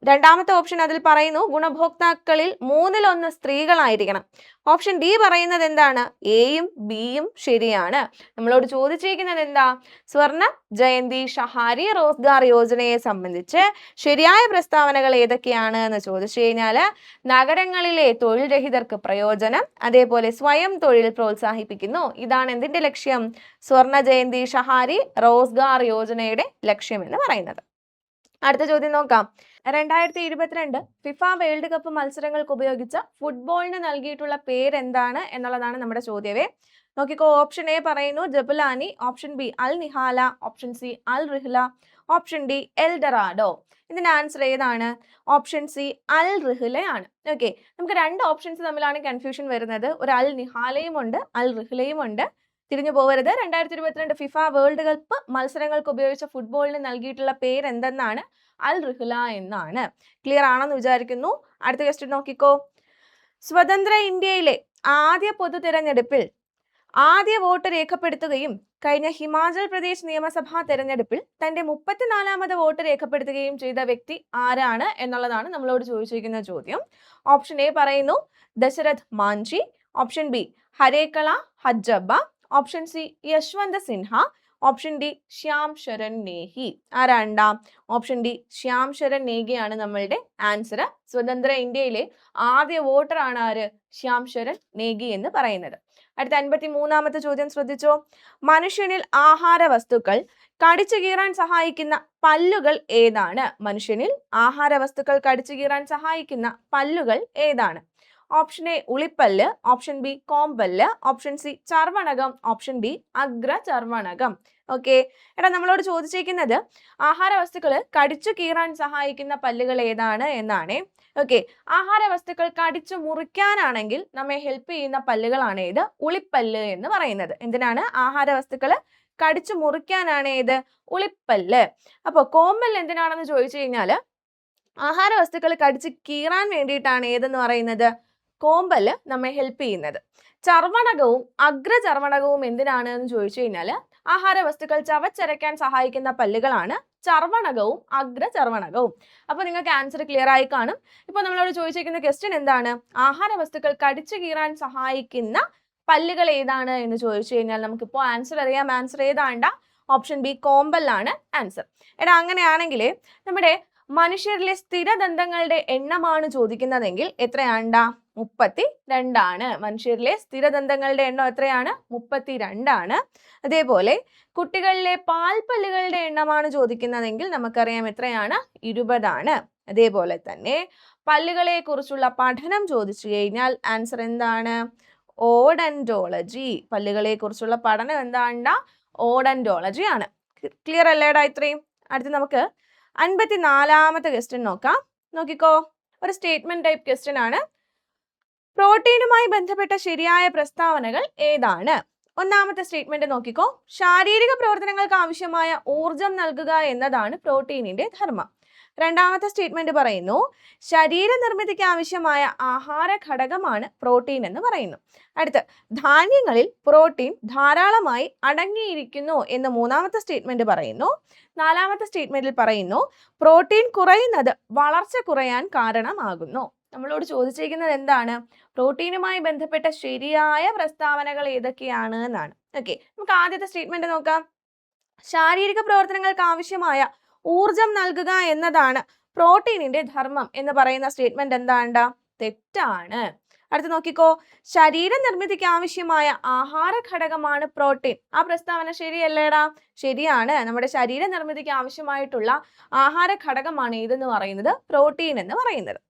രണ്ടാമത്തെ ഓപ്ഷൻ അതിൽ പറയുന്നു ഗുണഭോക്താക്കളിൽ 1/3 സ്ത്രീകളായിരിക്കണം. ഓപ്ഷൻ ഡി പറയുന്നത് എന്താണ്? എയും ബിയും ശരിയാണ്. നമ്മളോട് ചോദിച്ചിരിക്കുന്നത് എന്താ? സ്വർണ ജയന്തി ഷഹാരി റോസ്ഗാർ യോജനയെ സംബന്ധിച്ച് ശരിയായ പ്രസ്താവനകൾ ഏതൊക്കെയാണ് എന്ന് ചോദിച്ചു കഴിഞ്ഞാൽ നഗരങ്ങളിലെ തൊഴിൽ രഹിതർക്ക് പ്രയോജനം, അതേപോലെ സ്വയം തൊഴിൽ പ്രോത്സാഹിപ്പിക്കുന്നു. ഇതാണ് എന്തിന്റെ ലക്ഷ്യം? സ്വർണ ജയന്തി ഷഹാരി റോസ്ഗാർ യോജനയുടെ ലക്ഷ്യം എന്ന് പറയുന്നത്. അടുത്ത ചോദ്യം നോക്കാം. 2022 ഫിഫ വേൾഡ് കപ്പ് മത്സരങ്ങൾക്ക് ഉപയോഗിച്ച ഫുട്ബോളിന് നൽകിയിട്ടുള്ള പേരെന്താണ് എന്നുള്ളതാണ് നമ്മുടെ ചോദ്യമേ. നോക്കിക്കോ. ഓപ്ഷൻ എ പറയുന്നു ജബുലാനി, ഓപ്ഷൻ ബി അൽ നിഹാല, ഓപ്ഷൻ സി അൽ റിഹ്ല, ഓപ്ഷൻ ഡി എൽ ഡറാഡോ. ഇതിന്റെ ആൻസർ ഏതാണ്? ഓപ്ഷൻ സി അൽ റിഹ്ലയാണ്. ഓക്കെ, നമുക്ക് 2 ഓപ്ഷൻസ് തമ്മിലാണ് കൺഫ്യൂഷൻ വരുന്നത്. ഒരു അൽ നിഹാലയും ഉണ്ട്, അൽ റിഹ്ലയും ഉണ്ട്. തിരിഞ്ഞു പോകരുത്. 2022 ഫിഫ വേൾഡ് കപ്പ് മത്സരങ്ങൾക്ക് ഉപയോഗിച്ച ഫുട്ബോളിന് നൽകിയിട്ടുള്ള പേര് എന്തെന്നാണ്? അൽ റിഹ്ല എന്നാണ്. ക്ലിയർ ആണെന്ന് വിചാരിക്കുന്നു. അടുത്ത ക്വസ്റ്റ്യൻ നോക്കിക്കോ. സ്വതന്ത്ര ഇന്ത്യയിലെ ആദ്യ പൊതു തിരഞ്ഞെടുപ്പിൽ ആദ്യ വോട്ട് രേഖപ്പെടുത്തുകയും കഴിഞ്ഞ ഹിമാചൽ പ്രദേശ് നിയമസഭാ തെരഞ്ഞെടുപ്പിൽ തന്റെ 34ാമത് വോട്ട് രേഖപ്പെടുത്തുകയും ചെയ്ത വ്യക്തി ആരാണ് എന്നുള്ളതാണ് നമ്മളോട് ചോദിച്ചിരിക്കുന്ന ചോദ്യം. ഓപ്ഷൻ എ പറയുന്നു Dashrath Manjhi, option B Harekala Hajabba, option C Yashwant Sinha, option D Shyam Saran Negi. ആരാണ്ടാ? ഓപ്ഷൻ ഡി ശ്യാം ശരൺ നേഹിയാണ് നമ്മളുടെ ആൻസർ. സ്വതന്ത്ര ഇന്ത്യയിലെ ആദ്യ വോട്ടർ ആണ് ആര്? ശ്യാം ശരൺ നേഹി എന്ന് പറയുന്നത്. അടുത്ത 53ാമത്തെ ചോദ്യം ശ്രദ്ധിച്ചോ. മനുഷ്യനിൽ ആഹാര വസ്തുക്കൾ കടിച്ചു കീറാൻ സഹായിക്കുന്ന പല്ലുകൾ ഏതാണ്? മനുഷ്യനിൽ ആഹാര വസ്തുക്കൾ കടിച്ചു കീറാൻ സഹായിക്കുന്ന പല്ലുകൾ ഏതാണ്? ഓപ്ഷൻ എ ഉളിപ്പല്ല്, ഓപ്ഷൻ ബി കോമ്പല്ല്, ഓപ്ഷൻ സി ചർവണകം, ഓപ്ഷൻ ഡി അഗ്ര ചർവണകം. ഓക്കെ, നമ്മളോട് ചോദിച്ചിരിക്കുന്നത് ആഹാര വസ്തുക്കൾ കടിച്ചു കീറാൻ സഹായിക്കുന്ന പല്ലുകൾ ഏതാണ് എന്നാണ്. ഓക്കെ, ആഹാര വസ്തുക്കൾ കടിച്ചു മുറിക്കാനാണെങ്കിൽ നമ്മെ ഹെൽപ്പ് ചെയ്യുന്ന പല്ലുകളാണ് ഏത്? ഉളിപ്പല്ല് എന്ന് പറയുന്നത്. എന്തിനാണ്? ആഹാര വസ്തുക്കൾ കടിച്ചു മുറിക്കാനാണ് ഏത്? ഉളിപ്പല്ല്. അപ്പോൾ കോമ്പല്ല് എന്തിനാണെന്ന് ചോദിച്ചു കഴിഞ്ഞാൽ ആഹാര വസ്തുക്കൾ കടിച്ചു കീറാൻ വേണ്ടിയിട്ടാണ് ഏതെന്ന് പറയുന്നത്? കോമ്പല്ല് നമ്മെ ഹെൽപ്പ് ചെയ്യുന്നത്. ചർവണകവും അഗ്രചർവണകവും എന്തിനാണ് എന്ന് ചോദിച്ചു കഴിഞ്ഞാൽ ആഹാര വസ്തുക്കൾ ചവച്ചരയ്ക്കാൻ സഹായിക്കുന്ന പല്ലുകളാണ് ചർവണകവും അഗ്രചർവണകവും. അപ്പൊ നിങ്ങൾക്ക് ആൻസർ ക്ലിയർ ആയി കാണും. ഇപ്പൊ നമ്മളോട് ചോദിച്ചിരിക്കുന്ന ക്വസ്റ്റ്യൻ എന്താണ്? ആഹാര വസ്തുക്കൾ കടിച്ചു കീറാൻ സഹായിക്കുന്ന പല്ലുകൾ ഏതാണ് എന്ന് ചോദിച്ചു കഴിഞ്ഞാൽ നമുക്കിപ്പോൾ ആൻസർ അറിയാം. ആൻസർ ഏതാണ്ട? ഓപ്ഷൻ ബി കോമ്പല്ലാണ് ആൻസർ. അങ്ങനെയാണെങ്കിൽ നമ്മുടെ മനുഷ്യരിലെ സ്ഥിരദന്തങ്ങളുടെ എണ്ണമാണ് ചോദിക്കുന്നതെങ്കിൽ എത്രയാണ്ടാ? 32 ആണ്. മനുഷ്യരിലെ സ്ഥിരദന്തങ്ങളുടെ എണ്ണം എത്രയാണ്? 32 ആണ്. അതേപോലെ കുട്ടികളിലെ പാൽപ്പല്ലുകളുടെ എണ്ണമാണ് ചോദിക്കുന്നതെങ്കിൽ നമുക്കറിയാം എത്രയാണ്? 20 ആണ്. അതേപോലെ തന്നെ പല്ലുകളെ കുറിച്ചുള്ള പഠനം ചോദിച്ചു കഴിഞ്ഞാൽ ആൻസർ എന്താണ്? ഓഡന്റോളജി. പല്ലുകളെ കുറിച്ചുള്ള പഠനം എന്താണ്ടാ? ഓഡന്റോളജി ആണ്. ക്ലിയർ അല്ലേടാ ഇത്രയും? അടുത്ത് നമുക്ക് 54ാമത്തെ ക്വസ്റ്റ്യൻ നോക്കാം. നോക്കിക്കോ, ഒരു സ്റ്റേറ്റ്മെന്റ് ടൈപ്പ് ക്വസ്റ്റ്യൻ ആണ്. പ്രോട്ടീനുമായി ബന്ധപ്പെട്ട ശരിയായ പ്രസ്താവനകൾ ഏതാണ്? ഒന്നാമത്തെ സ്റ്റേറ്റ്മെന്റ് നോക്കിക്കോ, ശാരീരിക പ്രവർത്തനങ്ങൾക്ക് ആവശ്യമായ ഊർജം നൽകുക എന്നതാണ് പ്രോട്ടീനിന്റെ ധർമ്മം. രണ്ടാമത്തെ സ്റ്റേറ്റ്മെന്റ് പറയുന്നു, ശരീര നിർമ്മിതിക്ക് ആവശ്യമായ ആഹാര ഘടകമാണ് പ്രോട്ടീൻ എന്ന് പറയുന്നു. അടുത്ത്, ധാന്യങ്ങളിൽ പ്രോട്ടീൻ ധാരാളമായി അടങ്ങിയിരിക്കുന്നു എന്ന് മൂന്നാമത്തെ സ്റ്റേറ്റ്മെന്റ് പറയുന്നു. നാലാമത്തെ സ്റ്റേറ്റ്മെന്റിൽ പറയുന്നു, പ്രോട്ടീൻ കുറയുന്നത് വളർച്ച കുറയാൻ കാരണമാകുന്നു. നമ്മളോട് ചോദിച്ചിരിക്കുന്നത് എന്താണ്? പ്രോട്ടീനുമായി ബന്ധപ്പെട്ട ശരിയായ പ്രസ്താവനകൾ ഏതൊക്കെയാണ് എന്നാണ്. ഓക്കെ, നമുക്ക് ആദ്യത്തെ സ്റ്റേറ്റ്മെന്റ് നോക്കാം. ശാരീരിക പ്രവർത്തനങ്ങൾക്ക് ആവശ്യമായ ഊർജം നൽകുക എന്നതാണ് പ്രോട്ടീനിന്റെ ധർമ്മം എന്ന് പറയുന്ന സ്റ്റേറ്റ്മെന്റ് എന്താണ്ട? തെറ്റാണ്. അടുത്ത് നോക്കിക്കോ, ശരീര നിർമ്മിതിക്ക് ആവശ്യമായ ആഹാര ഘടകമാണ് പ്രോട്ടീൻ. ആ പ്രസ്താവന ശരിയല്ലേടാ? ശരിയാണ്. നമ്മുടെ ശരീര നിർമ്മിതിക്ക് ആവശ്യമായിട്ടുള്ള ആഹാര ഘടകമാണ് ഏതെന്ന് പറയുന്നത്? പ്രോട്ടീൻ എന്ന് പറയുന്നത്.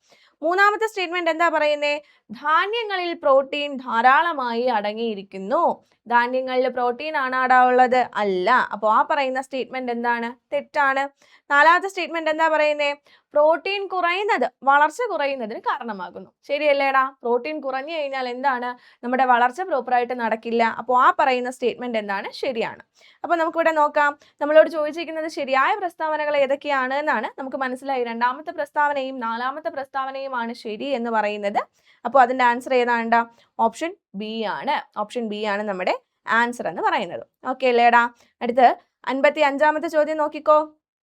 മൂന്നാമത്തെ സ്റ്റേറ്റ്മെന്റ് എന്താ പറയുന്നേ? ധാന്യങ്ങളിൽ പ്രോട്ടീൻ ധാരാളമായി അടങ്ങിയിരിക്കുന്നു. ധാന്യങ്ങളിൽ പ്രോട്ടീൻ ആണാടാ ഉള്ളത്? അല്ല. അപ്പോൾ ആ പറയുന്ന സ്റ്റേറ്റ്മെന്റ് എന്താണ്? തെറ്റാണ്. നാലാമത്തെ സ്റ്റേറ്റ്മെന്റ് എന്താ പറയുന്നേ? പ്രോട്ടീൻ കുറയുന്നത് വളർച്ച കുറയുന്നതിന് കാരണമാകുന്നു. ശരിയല്ലേടാ? പ്രോട്ടീൻ കുറഞ്ഞു കഴിഞ്ഞാൽ എന്താണ്? നമ്മുടെ വളർച്ച പ്രോപ്പറായിട്ട് നടക്കില്ല. അപ്പോൾ ആ പറയുന്ന സ്റ്റേറ്റ്മെന്റ് എന്താണ്? ശരിയാണ്. അപ്പോൾ നമുക്കിവിടെ നോക്കാം, നമ്മളോട് ചോദിച്ചിരിക്കുന്നത് ശരിയായ പ്രസ്താവനകൾ ഏതൊക്കെയാണ് എന്നാണ്. നമുക്ക് മനസ്സിലായി, രണ്ടാമത്തെ പ്രസ്താവനയും നാലാമത്തെ പ്രസ്താവനയുമാണ് ശരി എന്ന് പറയുന്നത്. അപ്പോൾ അതിന്റെ ആൻസർ ഏതാണ്ടാ? ഓപ്ഷൻ ബി ആണ്. ഓപ്ഷൻ ബി ആണ് നമ്മുടെ ആൻസർ എന്ന് പറയുന്നത്. ഓക്കെ അല്ലേടാ? അടുത്ത് 55ാമത്തെ ചോദ്യം നോക്കിക്കോ.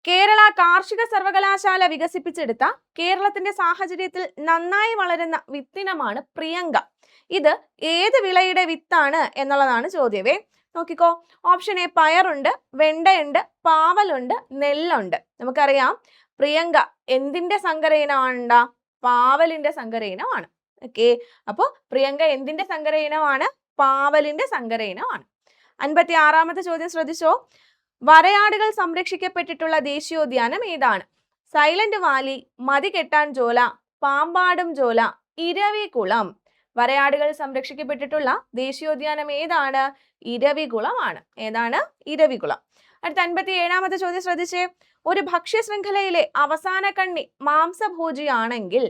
കേരള കാർഷിക സർവകലാശാല വികസിപ്പിച്ചെടുത്ത കേരളത്തിന്റെ സാഹചര്യത്തിൽ നന്നായി വളരുന്ന വിത്തിനമാണ് പ്രിയങ്ക. ഇത് ഏത് വിളയുടെ വിത്താണ് എന്നുള്ളതാണ് ചോദ്യമേ. നോക്കിക്കോ, ഓപ്ഷൻ എ പയറുണ്ട്, വെണ്ടയുണ്ട്, പാവലുണ്ട്, നെല്ലുണ്ട്. നമുക്കറിയാം പ്രിയങ്ക എന്തിന്റെ സങ്കര ഇനമാണ്ടാ? പാവലിന്റെ സങ്കര ഇനമാണ്. ഓക്കെ, അപ്പോൾ പ്രിയങ്ക എന്തിന്റെ സങ്കര ഇനമാണ്? പാവലിന്റെ സങ്കര ഇനമാണ്. 56ാമത്തെ ചോദ്യം ശ്രദ്ധിച്ചോ. വരയാടുകൾ സംരക്ഷിക്കപ്പെട്ടിട്ടുള്ള ദേശീയോദ്യാനം ഏതാണ്? Silent Valley, Mathikettan Shola, Pambadum Shola, Eravikulam. വരയാടുകൾ സംരക്ഷിക്കപ്പെട്ടിട്ടുള്ള ദേശീയോദ്യാനം ഏതാണ്? ഇരവികുളം ആണ്. ഏതാണ്? ഇരവികുളം. അടുത്ത 57ാമത്തെ ചോദ്യം ശ്രദ്ധിച്ചേ. ഒരു ഭക്ഷ്യ ശൃംഖലയിലെ അവസാന കണ്ണി മാംസഭോജിയാണെങ്കിൽ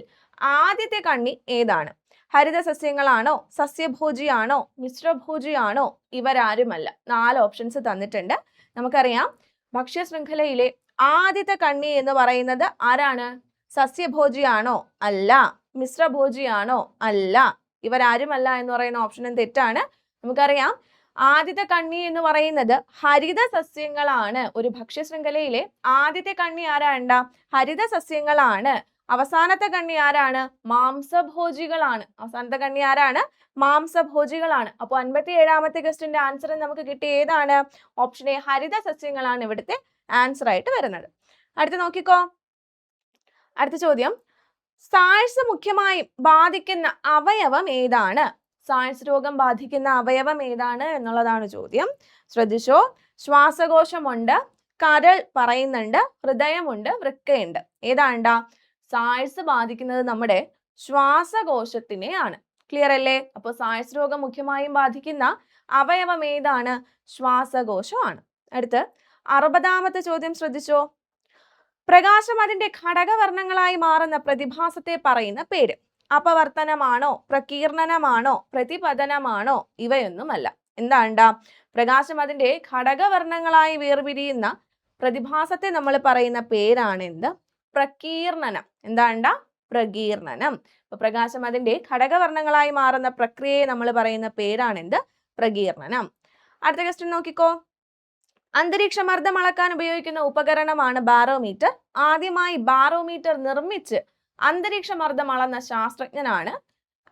ആദ്യത്തെ കണ്ണി ഏതാണ്? ഹരിത സസ്യങ്ങളാണോ, സസ്യഭോജിയാണോ, മിശ്രഭോജിയാണോ? ഇവരാരുമല്ല. 4 ഓപ്ഷൻസ് തന്നിട്ടുണ്ട്. നമുക്കറിയാം ഭക്ഷ്യ ശൃംഖലയിലെ ആദ്യത്തെ കണ്ണി എന്ന് പറയുന്നത് ആരാണ്? സസ്യഭോജിയാണോ? അല്ല. മിശ്രഭോജിയാണോ? അല്ല. ഇവരാരുമല്ല എന്ന് പറയുന്ന ഓപ്ഷനും തെറ്റാണ്. നമുക്കറിയാം ആദ്യത്തെ കണ്ണി എന്ന് പറയുന്നത് ഹരിത സസ്യങ്ങളാണ്. ഒരു ഭക്ഷ്യ ശൃംഖലയിലെ ആദ്യത്തെ കണ്ണി ആരാണ്ട? ഹരിത സസ്യങ്ങളാണ്. അവസാനത്തെ കണ്ണി ആരാണ്? മാംസഭോജികളാണ്. അവസാനത്തെ കണ്ണി ആരാണ്? മാംസഭോജികളാണ്. അപ്പോൾ 57ാമത്തെ ക്വസ്റ്റ്യന്റെ ആൻസർ നമുക്ക് കിട്ടിയ ഏതാണ്? ഓപ്ഷൻ എ ഹരിത സസ്യങ്ങളാണ് ഇവിടുത്തെ ആൻസർ ആയിട്ട് വരുന്നത്. അടുത്ത നോക്കിക്കോ, അടുത്ത ചോദ്യം. സാഴ്സ് മുഖ്യമായും ബാധിക്കുന്ന അവയവം ഏതാണ്? സാഴ്സ് രോഗം ബാധിക്കുന്ന അവയവം ഏതാണ് എന്നുള്ളതാണ് ചോദ്യം. ശ്രദ്ധിച്ചോ, ശ്വാസകോശമുണ്ട്, കരൾ പറയുന്നുണ്ട്, ഹൃദയമുണ്ട്, വൃക്കയുണ്ട്. ഏതാണ്ടാ? സാഴ്സ് ബാധിക്കുന്നത് നമ്മുടെ ശ്വാസകോശത്തിനെയാണ്. ക്ലിയർ അല്ലേ? അപ്പോൾ സാഴ്സ് രോഗം മുഖ്യമായും ബാധിക്കുന്ന അവയവം ഏതാണ്? ശ്വാസകോശമാണ്. അടുത്ത് 60ാമത്തെ ചോദ്യം ശ്രദ്ധിച്ചോ. പ്രകാശം അതിന്റെ ഘടകവർണ്ണങ്ങളായി മാറുന്ന പ്രതിഭാസത്തെ പറയുന്ന പേര്? അപവർത്തനമാണോ, പ്രകീർണനമാണോ, പ്രതിപതനമാണോ? ഇവയൊന്നുമല്ല. എന്താണ്ടാ? പ്രകാശം അതിന്റെ ഘടകവർണ്ണങ്ങളായി വേർപിരിയുന്ന പ്രതിഭാസത്തെ നമ്മൾ പറയുന്ന പേരാണ് എന്ത്? പ്രകീർണനം. എന്താണ്ടാ? പ്രകീർണനം. അപ്പൊ പ്രകാശം അതിന്റെ ഘടകവർണ്ണങ്ങളായി മാറുന്ന പ്രക്രിയയെ നമ്മൾ പറയുന്ന പേരാണ് എന്ത്? പ്രകീർണനം. അടുത്ത ക്വസ്റ്റ്യൻ നോക്കിക്കോ. അന്തരീക്ഷ മർദ്ദം അളക്കാൻ ഉപയോഗിക്കുന്ന ഉപകരണമാണ് ബാരോമീറ്റർ. ആദ്യമായി ബാരോമീറ്റർ നിർമ്മിച്ച് അന്തരീക്ഷ മർദ്ദം അളന്ന ശാസ്ത്രജ്ഞനാണ്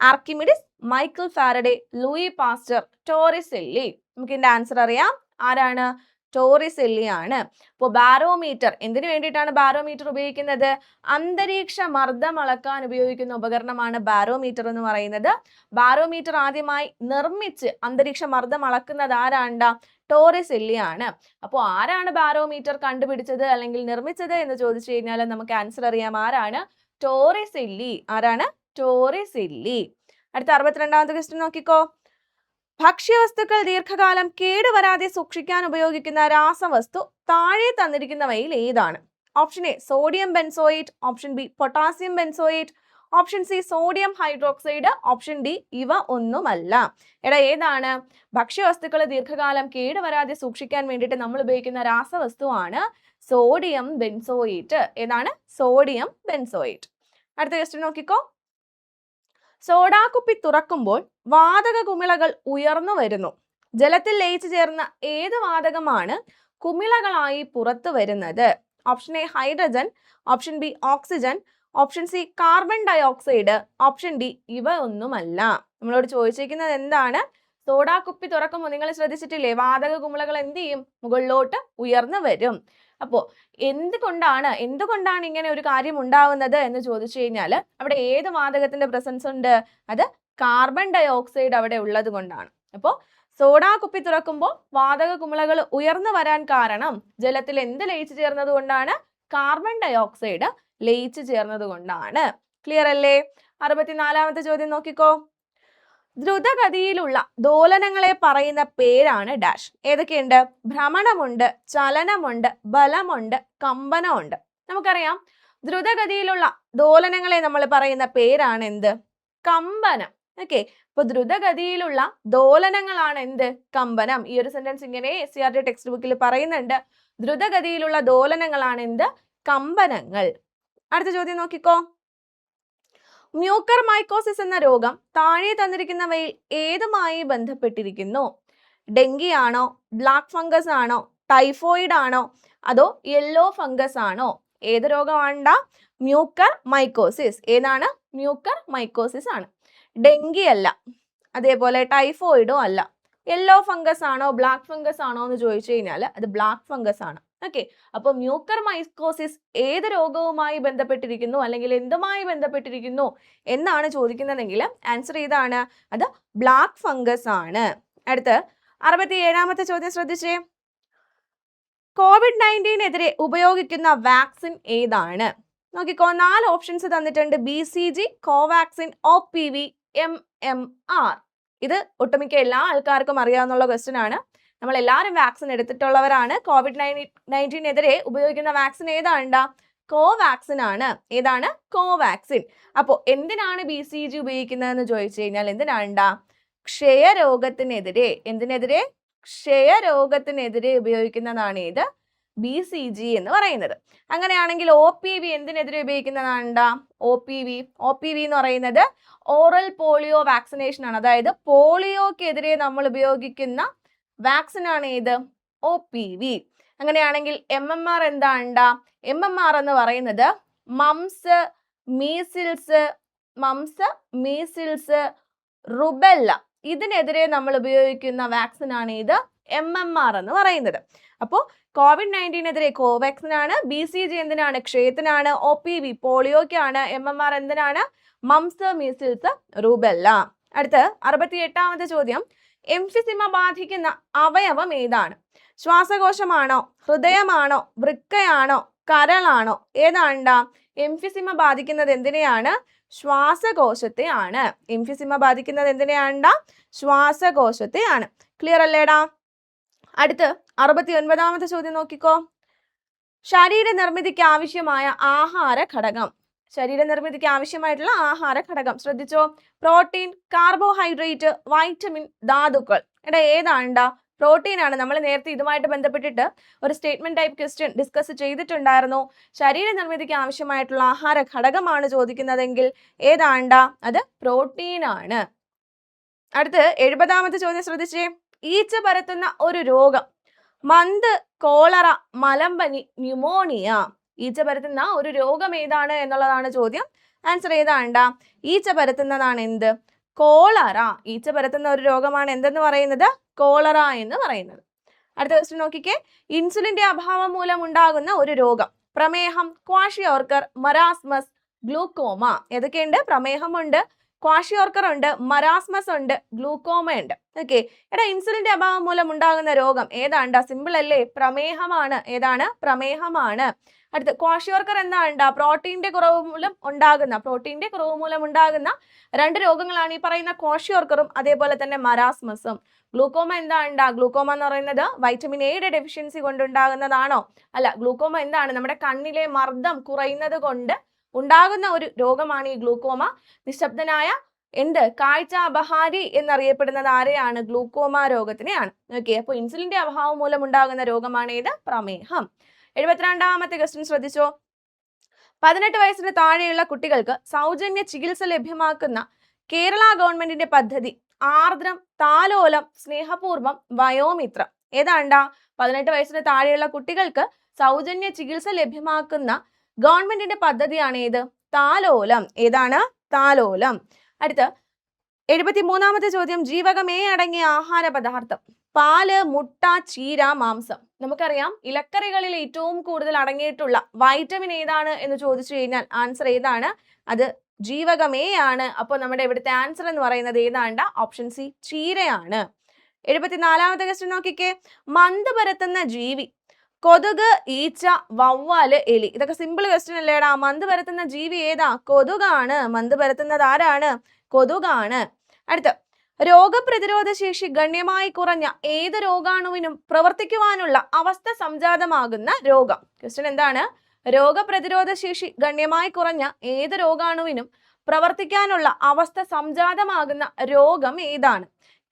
Archimedes, Michael Faraday, Louis Pasteur, Torricelli. നമുക്ക് ഇതിന്റെ ആൻസർ അറിയാം. ആരാണ്? ടോറിസെല്ലി ആണ്. അപ്പോൾ ബാരോമീറ്റർ എന്തിനു വേണ്ടിയിട്ടാണ് ബാരോമീറ്റർ ഉപയോഗിക്കുന്നത്? അന്തരീക്ഷ മർദ്ദം അളക്കാൻ ഉപയോഗിക്കുന്ന ഉപകരണമാണ് ബാരോമീറ്റർ എന്ന് പറയുന്നത്. ബാരോമീറ്റർ ആദ്യമായി നിർമ്മിച്ച് അന്തരീക്ഷ മർദ്ദം അളക്കുന്നത് ആരാണ്ട? ടോറിസെല്ലി ആണ്. അപ്പോൾ ആരാണ് ബാരോമീറ്റർ കണ്ടുപിടിച്ചത് അല്ലെങ്കിൽ നിർമ്മിച്ചത് എന്ന് ചോദിച്ചു കഴിഞ്ഞാൽ നമുക്ക് ആൻസർ അറിയാം. ആരാണ്? ടോറിസെല്ലി. ആരാണ്? ടോറിസെല്ലി. അടുത്ത 62ാമത്തെ ക്വസ്റ്റ്യൻ നോക്കിക്കോ. ഭക്ഷ്യവസ്തുക്കൾ ദീർഘകാലം കേടുവരാതെ സൂക്ഷിക്കാൻ ഉപയോഗിക്കുന്ന രാസവസ്തു താഴെ തന്നിരിക്കുന്നവയിൽ ഏതാണ്? Option A sodium benzoate, option B potassium benzoate, option C sodium hydroxide, option D ഇവ ഒന്നുമല്ല. എടാ ഏതാണ്? ഭക്ഷ്യവസ്തുക്കൾ ദീർഘകാലം കേടുവരാതെ സൂക്ഷിക്കാൻ വേണ്ടിയിട്ട് നമ്മൾ ഉപയോഗിക്കുന്ന രാസവസ്തുവാണ് സോഡിയം ബെൻസോയേറ്റ്. ഏതാണ്? Sodium benzoate. അടുത്ത ക്വസ്റ്റ്യൻ നോക്കിക്കോ. സോഡാക്കുപ്പി തുറക്കുമ്പോൾ വാതക കുമിളകൾ ഉയർന്നു വരുന്നു. ജലത്തിൽ ലയിച്ചു ചേർന്ന ഏത് വാതകമാണ് കുമിളകളായി പുറത്തു വരുന്നത്? Option A hydrogen, option B oxygen, option C carbon dioxide, option D ഇവ ഒന്നുമല്ല. നമ്മളോട് ചോദിച്ചിരിക്കുന്നത് എന്താണ്? സോഡാക്കുപ്പി തുറക്കുമ്പോൾ നിങ്ങൾ ശ്രദ്ധിച്ചിട്ടില്ലേ, വാതക കുമിളകൾ എന്ത് ചെയ്യും? മുകളിലോട്ട് ഉയർന്നു വരും. അപ്പോ എന്തുകൊണ്ടാണ് ഇങ്ങനെ ഒരു കാര്യം ഉണ്ടാവുന്നത് എന്ന് ചോദിച്ചു കഴിഞ്ഞാൽ അവിടെ ഏത് വാതകത്തിന്റെ പ്രസൻസ് ഉണ്ട്? അത് കാർബൺ ഡയോക്സൈഡ് അവിടെ ഉള്ളത് കൊണ്ടാണ്. അപ്പോൾ സോഡാക്കുപ്പി തുറക്കുമ്പോൾ വാതക കുമിളകൾ ഉയർന്നു വരാൻ കാരണം ജലത്തിൽ എന്ത് ലയിച്ചു ചേർന്നത് കൊണ്ടാണ്? കാർബൺ ഡയോക്സൈഡ് ലയിച്ചു ചേർന്നത് കൊണ്ടാണ്. ക്ലിയർ അല്ലേ? 64ാമത്തെ ചോദ്യം നോക്കിക്കോ. ദ്രുതഗതിയിലുള്ള ദോലനങ്ങളെ പറയുന്ന പേരാണ് ഡാഷ്. ഏതൊക്കെയുണ്ട്? ഭ്രമണമുണ്ട്, ചലനമുണ്ട്, ബലമുണ്ട്, കമ്പനമുണ്ട്. നമുക്കറിയാം ദ്രുതഗതിയിലുള്ള ദോലനങ്ങളെ നമ്മൾ പറയുന്ന പേരാണ് എന്ത്? കമ്പനം. ഓക്കെ, അപ്പൊ ദ്രുതഗതിയിലുള്ള ദോലനങ്ങളാണ് എന്ത്? കമ്പനം. ഈ ഒരു സെന്റൻസ് ഇങ്ങനെ SCERT ടെക്സ്റ്റ് ബുക്കിൽ പറയുന്നുണ്ട്. ദ്രുതഗതിയിലുള്ള ദോലനങ്ങളാണ് എന്ത്? കമ്പനങ്ങൾ. അടുത്ത ചോദ്യം നോക്കിക്കോ. മ്യൂക്കർ മൈക്കോസിസ് എന്ന രോഗം താഴെ തന്നിരിക്കുന്നവയിൽ ഏതുമായി ബന്ധപ്പെട്ടിരിക്കുന്നു? ഡെങ്കി ആണോ, ബ്ലാക്ക് ഫംഗസ് ആണോ, ടൈഫോയിഡ് ആണോ, അതോ യെല്ലോ ഫംഗസ് ആണോ? ഏത് രോഗമാണ്? Mucor mycosis. ഏതാണ്? മ്യൂക്കർ മൈക്കോസിസ് ആണ്. ഡെങ്കി അല്ല, അതേപോലെ ടൈഫോയിഡോ അല്ല. യെല്ലോ ഫംഗസ് ആണോ ബ്ലാക്ക് ഫംഗസ് ആണോ എന്ന് ചോദിച്ചു കഴിഞ്ഞാൽ അത് ബ്ലാക്ക് ഫംഗസ് ആണ്. ഓക്കെ, അപ്പൊ മ്യൂക്കർ മൈക്കോസിസ് ഏത് രോഗവുമായി ബന്ധപ്പെട്ടിരിക്കുന്നു അല്ലെങ്കിൽ എന്തുമായി ബന്ധപ്പെട്ടിരിക്കുന്നു എന്നാണ് ചോദിക്കുന്നതെങ്കിൽ ആൻസർ ഏതാണ്? അത് ബ്ലാക്ക് ഫംഗസ് ആണ്. അടുത്ത് 67ാമത്തെ ചോദ്യം ശ്രദ്ധിച്ചേ. COVID-19 ഉപയോഗിക്കുന്ന വാക്സിൻ ഏതാണ്? നോക്കിക്കോ, 4 ഓപ്ഷൻസ് തന്നിട്ടുണ്ട്. BCG, Covaxin, OPV, MMR. ഇത് ഒട്ടുമിക്ക എല്ലാ ആൾക്കാർക്കും അറിയാവുന്ന ക്വസ്റ്റ്യൻ ആണ്. നമ്മൾ എല്ലാവരും വാക്സിൻ എടുത്തിട്ടുള്ളവരാണ്. COVID-19 ഉപയോഗിക്കുന്ന വാക്സിൻ ഏതാണ്ടാ? കോവാക്സിൻ ആണ്. ഏതാണ്? കോവാക്സിൻ. അപ്പോൾ എന്തിനാണ് BCG ഉപയോഗിക്കുന്നതെന്ന് ചോദിച്ചു കഴിഞ്ഞാൽ എന്തിനാണ്ടാ? ക്ഷയരോഗത്തിനെതിരെ. എന്തിനെതിരെ? ക്ഷയരോഗത്തിനെതിരെ ഉപയോഗിക്കുന്നതാണ് ഇത് BCG എന്ന് പറയുന്നത്. അങ്ങനെയാണെങ്കിൽ OPV എന്തിനെതിരെ ഉപയോഗിക്കുന്നതാണ്ടാ? OPV എന്ന് പറയുന്നത് ഓറൽ പോളിയോ വാക്സിനേഷൻ ആണ്. അതായത് പോളിയോക്കെതിരെ നമ്മൾ ഉപയോഗിക്കുന്ന വാക്സിൻ ആണ് ഏത്? OPV. അങ്ങനെയാണെങ്കിൽ MMR എന്താണ്ടാ? MMR എന്ന് പറയുന്നത് മംസ്, മീസിൽസ്, റുബെല്ല ഇതിനെതിരെ നമ്മൾ ഉപയോഗിക്കുന്ന വാക്സിൻ ആണ് ഇത് MMR എന്ന് പറയുന്നത്. അപ്പോൾ COVID-19 കോവാക്സിൻ ആണ്. BCG എന്തിനാണ്? ക്ഷയത്തിനാണ്. OPV പോളിയോക്കാണ്. MMR എന്തിനാണ്? Moms, measles, rubella. അടുത്ത് 68ാമത്തെ ചോദ്യം. എംഫിസിമ ബാധിക്കുന്ന അവയവം ഏതാണ്? ശ്വാസകോശമാണോ, ഹൃദയമാണോ, വൃക്കയാണോ, കരളാണോ? ഏതാണ്ടാ? എംഫിസിമ ബാധിക്കുന്നത് എന്തിനെയാണ്? ശ്വാസകോശത്തെയാണ്. എംഫിസിമ ബാധിക്കുന്നത് എന്തിനെയാണ്ടാ? ശ്വാസകോശത്തെയാണ്. ക്ലിയർ അല്ലേടാ? അടുത്ത് 69ാമത്തെ ചോദ്യം നോക്കിക്കോ. ശരീരനിർമ്മിതിക്ക് ആവശ്യമായ ആഹാര ഘടകം. ശരീരനിർമ്മിതിക്ക് ആവശ്യമായിട്ടുള്ള ആഹാര ഘടകം ശ്രദ്ധിച്ചോ. പ്രോട്ടീൻ, കാർബോഹൈഡ്രേറ്റ്, വൈറ്റമിൻ, ധാതുക്കൾ. എടാ ഏതാണ്ടാ? പ്രോട്ടീൻ ആണ്. നമ്മൾ നേരത്തെ ഇതുമായിട്ട് ബന്ധപ്പെട്ടിട്ട് ഒരു സ്റ്റേറ്റ്മെന്റ് ടൈപ്പ് ക്വസ്റ്റ്യൻ ഡിസ്കസ് ചെയ്തിട്ടുണ്ടായിരുന്നു. ശരീരനിർമ്മിതിക്ക് ആവശ്യമായിട്ടുള്ള ആഹാര ഘടകമാണ് ചോദിക്കുന്നതെങ്കിൽ ഏതാണ്ടാ? അത് പ്രോട്ടീൻ ആണ്. അടുത്ത് 70ാമത്തെ ചോദ്യം ശ്രദ്ധിച്ചേ. ഈച്ച പരത്തുന്ന ഒരു രോഗം. മന്ത്, കോളറ, മലമ്പനി, ന്യൂമോണിയ. ഈച്ച പരത്തുന്ന ഒരു രോഗം ഏതാണ് എന്നുള്ളതാണ് ചോദ്യം. ആൻസർ ഏതാണ്ടാ? ഈച്ച പരത്തുന്നതാണ് എന്ത്? കോളറ. ഈച്ച പരത്തുന്ന ഒരു രോഗമാണ് എന്തെന്ന് പറയുന്നത്? കോളറ എന്ന് പറയുന്നത്. അടുത്ത ക്വസ്റ്റ്യൻ നോക്കിക്കേ. ഇൻസുലിന്റെ അഭാവം മൂലം ഉണ്ടാകുന്ന ഒരു രോഗം. പ്രമേഹം, ക്വാഷിയോർക്കർ, മരാസ്മസ്, ഗ്ലൂക്കോമ. ഏതൊക്കെയുണ്ട്? പ്രമേഹമുണ്ട്, ക്വാഷിയോർക്കർ ഉണ്ട്, മരാസ്മസ് ഉണ്ട്, ഗ്ലൂക്കോമ ഉണ്ട്. ഓക്കെ, എടാ ഇൻസുലിന്റെ അഭാവം മൂലം ഉണ്ടാകുന്ന രോഗം ഏതാണ്ടാ? സിമ്പിൾ അല്ലേ? പ്രമേഹമാണ്. ഏതാണ്? പ്രമേഹമാണ്. അടുത്ത് ക്വാഷിയോർക്കർ എന്താ പ്രോട്ടീന്റെ കുറവ് മൂലം ഉണ്ടാകുന്ന രണ്ട് രോഗങ്ങളാണ് ഈ പറയുന്ന ക്വാഷിയോർക്കറും അതേപോലെ തന്നെ മരാസ്മസും. ഗ്ലൂക്കോമ ഗ്ലൂക്കോമ എന്ന് പറയുന്നത് വൈറ്റമിൻ എയുടെ ഡെഫിഷ്യൻസി കൊണ്ടുണ്ടാകുന്നതാണോ? അല്ല. ഗ്ലൂക്കോമ നമ്മുടെ കണ്ണിലെ മർദ്ദം കുറയുന്നത് കൊണ്ട് ഉണ്ടാകുന്ന ഒരു രോഗമാണ് ഈ ഗ്ലൂക്കോമ. നിശബ്ദനായ കാഴ്ച അപഹാരി എന്നറിയപ്പെടുന്നത് ആരെയാണ്? ഗ്ലൂക്കോമ രോഗത്തിനെയാണ്. ഓക്കെ, അപ്പൊ ഇൻസുലിന്റെ അഭാവം മൂലം ഉണ്ടാകുന്ന രോഗമാണ് ഏത്? പ്രമേഹം. 72ാമത്തെ ക്വസ്റ്റ്യൻ ശ്രദ്ധിച്ചോ. 18 വയസ്സിന് താഴെയുള്ള കുട്ടികൾക്ക് സൗജന്യ ചികിത്സ ലഭ്യമാക്കുന്ന കേരള ഗവൺമെന്റിന്റെ പദ്ധതി ആർദ്രം, താലോലം, സ്നേഹപൂർവം, വയോമിത്രം. 18 വയസ്സിന് താഴെയുള്ള കുട്ടികൾക്ക് സൗജന്യ ചികിത്സ ലഭ്യമാക്കുന്ന ഗവൺമെന്റിന്റെ പദ്ധതിയാണ് ഏത്? താലോലം. ഏതാണ്? താലോലം. അടുത്ത 73ാമത്തെ ചോദ്യം. ജീവകം എ അടങ്ങിയ ആഹാര പദാർത്ഥം പാല്, മുട്ട, ചീര, മാംസം. നമുക്കറിയാം ഇലക്കറികളിൽ ഏറ്റവും കൂടുതൽ അടങ്ങിയിട്ടുള്ള വൈറ്റമിൻ ഏതാണ് എന്ന് ചോദിച്ചു കഴിഞ്ഞാൽ ആൻസർ ഏതാണ്? അത് ജീവകം എ ആണ്. അപ്പോൾ നമ്മുടെ ഇവിടുത്തെ ആൻസർ എന്ന് പറയുന്നത് ഏതാണ്ട്? ഓപ്ഷൻ സി, ചീരയാണ്. 74ാമത്തെ ക്വസ്റ്റ്യൻ നോക്കിക്കേ. മന്ത് പരത്തുന്ന ജീവി കൊതുക്, ഈച്ച, വവ്വാല്, എലി. ഇതൊക്കെ സിമ്പിൾ ക്വസ്റ്റ്യൻ അല്ലേടാ. മന്ത് പരത്തുന്ന ജീവി ഏതാ? കൊതുകാണ്. മന്ത് പരത്തുന്നത് ആരാണ്? കൊതുകാണ്. അടുത്ത രോഗപ്രതിരോധ ശേഷി ഗണ്യമായി കുറഞ്ഞ ഏത് രോഗാണുവിനും പ്രവർത്തിക്കുവാനുള്ള അവസ്ഥ സംജാതമാകുന്ന രോഗം. ക്വസ്റ്റ്യൻ എന്താണ്? രോഗപ്രതിരോധ ശേഷി ഗണ്യമായി കുറഞ്ഞ ഏത് രോഗാണുവിനും പ്രവർത്തിക്കാനുള്ള അവസ്ഥ സംജാതമാകുന്ന രോഗം ഏതാണ്?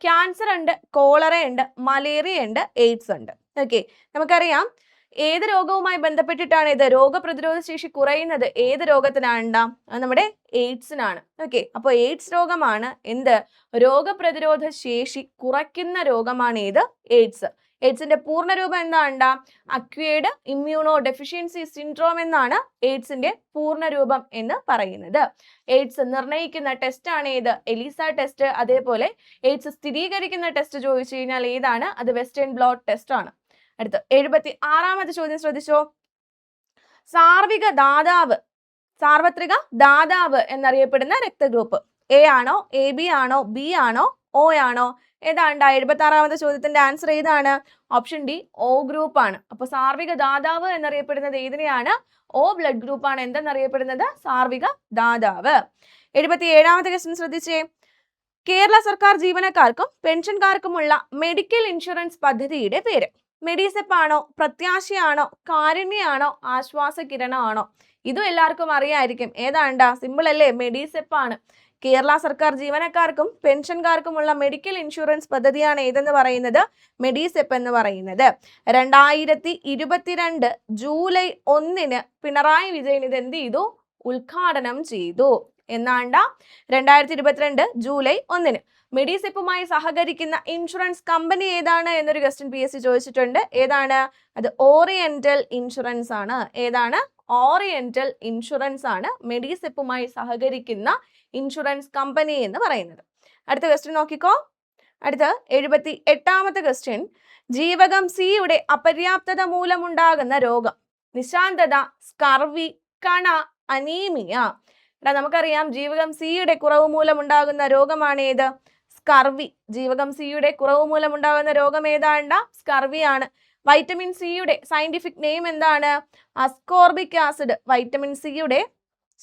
ക്യാൻസർ ഉണ്ട്, കോളറ ഉണ്ട്, മലേറിയ ഉണ്ട്, എയ്ഡ്സ് ഉണ്ട്. ഓക്കെ, നമുക്കറിയാം ഏത് രോഗവുമായി ബന്ധപ്പെട്ടിട്ടാണ് ഇത് രോഗപ്രതിരോധ ശേഷി കുറയുന്നത്? ഏത് രോഗത്തിനാണ്? നമ്മുടെ എയ്ഡ്സിനാണ്. ഓക്കെ, അപ്പോൾ എയ്ഡ്സ് രോഗമാണ് രോഗപ്രതിരോധ ശേഷി കുറയ്ക്കുന്ന രോഗമാണ് ഏത്? എയ്ഡ്സ്. എയ്ഡ്സിന്റെ പൂർണ്ണരൂപം എന്താ? അക്വയർഡ് ഇമ്മ്യൂണോ ഡെഫിഷ്യൻസി സിൻഡ്രോം എന്നാണ് എയ്ഡ്സിന്റെ പൂർണ്ണരൂപം എന്ന് പറയുന്നത്. എയ്ഡ്സ് നിർണ്ണയിക്കുന്ന ടെസ്റ്റ് ആണ് ഏത്? ELISA test. അതേപോലെ എയ്ഡ്സ് സ്ഥിരീകരിക്കുന്ന ടെസ്റ്റ് ചോദിച്ചു കഴിഞ്ഞാൽ ഏതാണ്? അത് വെസ്റ്റേൺ ബ്ലോട്ട് ടെസ്റ്റ് ആണ്. അടുത്ത 76ാമത്തെ ചോദ്യം ശ്രദ്ധിച്ചോ. സാർവത്രിക ദാതാവ് എന്നറിയപ്പെടുന്ന രക്തഗ്രൂപ്പ് എ ആണോ, എ ബി ആണോ, ബി ആണോ, ഒ ആണോ? ഏതാണ്ട് 76ാമത്തെ ചോദ്യത്തിന്റെ ആൻസർ ഏതാണ്? ഓപ്ഷൻ ഡി, ഒ ഗ്രൂപ്പ് ആണ്. അപ്പൊ സാർവിക ദാതാവ് എന്നറിയപ്പെടുന്നത് ഏതിനെയാണ്? ഒ ബ്ലഡ് ഗ്രൂപ്പ് ആണ് എന്തെന്നറിയപ്പെടുന്നത്? സാർവിക ദാതാവ്. 77ാമത്തെ ക്വസ്റ്റ്യൻ ശ്രദ്ധിച്ചേ. കേരള സർക്കാർ ജീവനക്കാർക്കും പെൻഷൻകാർക്കുമുള്ള മെഡിക്കൽ ഇൻഷുറൻസ് പദ്ധതിയുടെ പേര് മെഡിസെപ്പ് ആണോ, പ്രത്യാശയാണോ, കാരുണ്യാണോ, ആശ്വാസ കിരണമാണോ? ഇതും എല്ലാവർക്കും അറിയായിരിക്കും. ഏതാണ്ടാ? സിമ്പിൾ അല്ലേ? മെഡിസെപ്പ് ആണ്. കേരള സർക്കാർ ജീവനക്കാർക്കും പെൻഷൻകാർക്കുമുള്ള മെഡിക്കൽ ഇൻഷുറൻസ് പദ്ധതിയാണ് ഏതെന്ന് പറയുന്നത്? മെഡിസെപ്പ് എന്ന് പറയുന്നത്. 2022 ജൂലൈ 1 പിണറായി വിജയൻ ഇത് എന്ത് ചെയ്തു? ഉദ്ഘാടനം ചെയ്തു. എന്നാണ്ട 2022 ജൂലൈ 1 മെഡിസെപ്പുമായി സഹകരിക്കുന്ന ഇൻഷുറൻസ് കമ്പനി ഏതാണ് എന്നൊരു ക്വസ്റ്റ്യൻ PSC ചോദിച്ചിട്ടുണ്ട്. ഏതാണ്? അത് ഓറിയന്റൽ ഇൻഷുറൻസ് ആണ്. ഏതാണ്? ഓറിയന്റൽ ഇൻഷുറൻസ് ആണ് മെഡിസെപ്പുമായി സഹകരിക്കുന്ന ഇൻഷുറൻസ് കമ്പനി എന്ന് പറയുന്നത്. അടുത്ത ക്വസ്റ്റ്യൻ നോക്കിക്കോ. അടുത്ത 78ാമത്തെ ക്വസ്റ്റ്യൻ. ജീവകം സിയുടെ അപര്യാപ്തത മൂലമുണ്ടാകുന്ന രോഗം നിശാന്തത, സ്കർവി, കണ, അനീമിയ. നമുക്കറിയാം ജീവകം സിയുടെ കുറവ് മൂലമുണ്ടാകുന്ന രോഗമാണ് ഏത്? സ്കർവി. ജീവകം സിയുടെ കുറവ് മൂലമുണ്ടാകുന്ന രോഗം ഏതാണ്ട? സ്കർവി ആണ്. വൈറ്റമിൻ സിയുടെ സയന്റിഫിക് നെയിം എന്താണ്? Ascorbic acid. വൈറ്റമിൻ സിയുടെ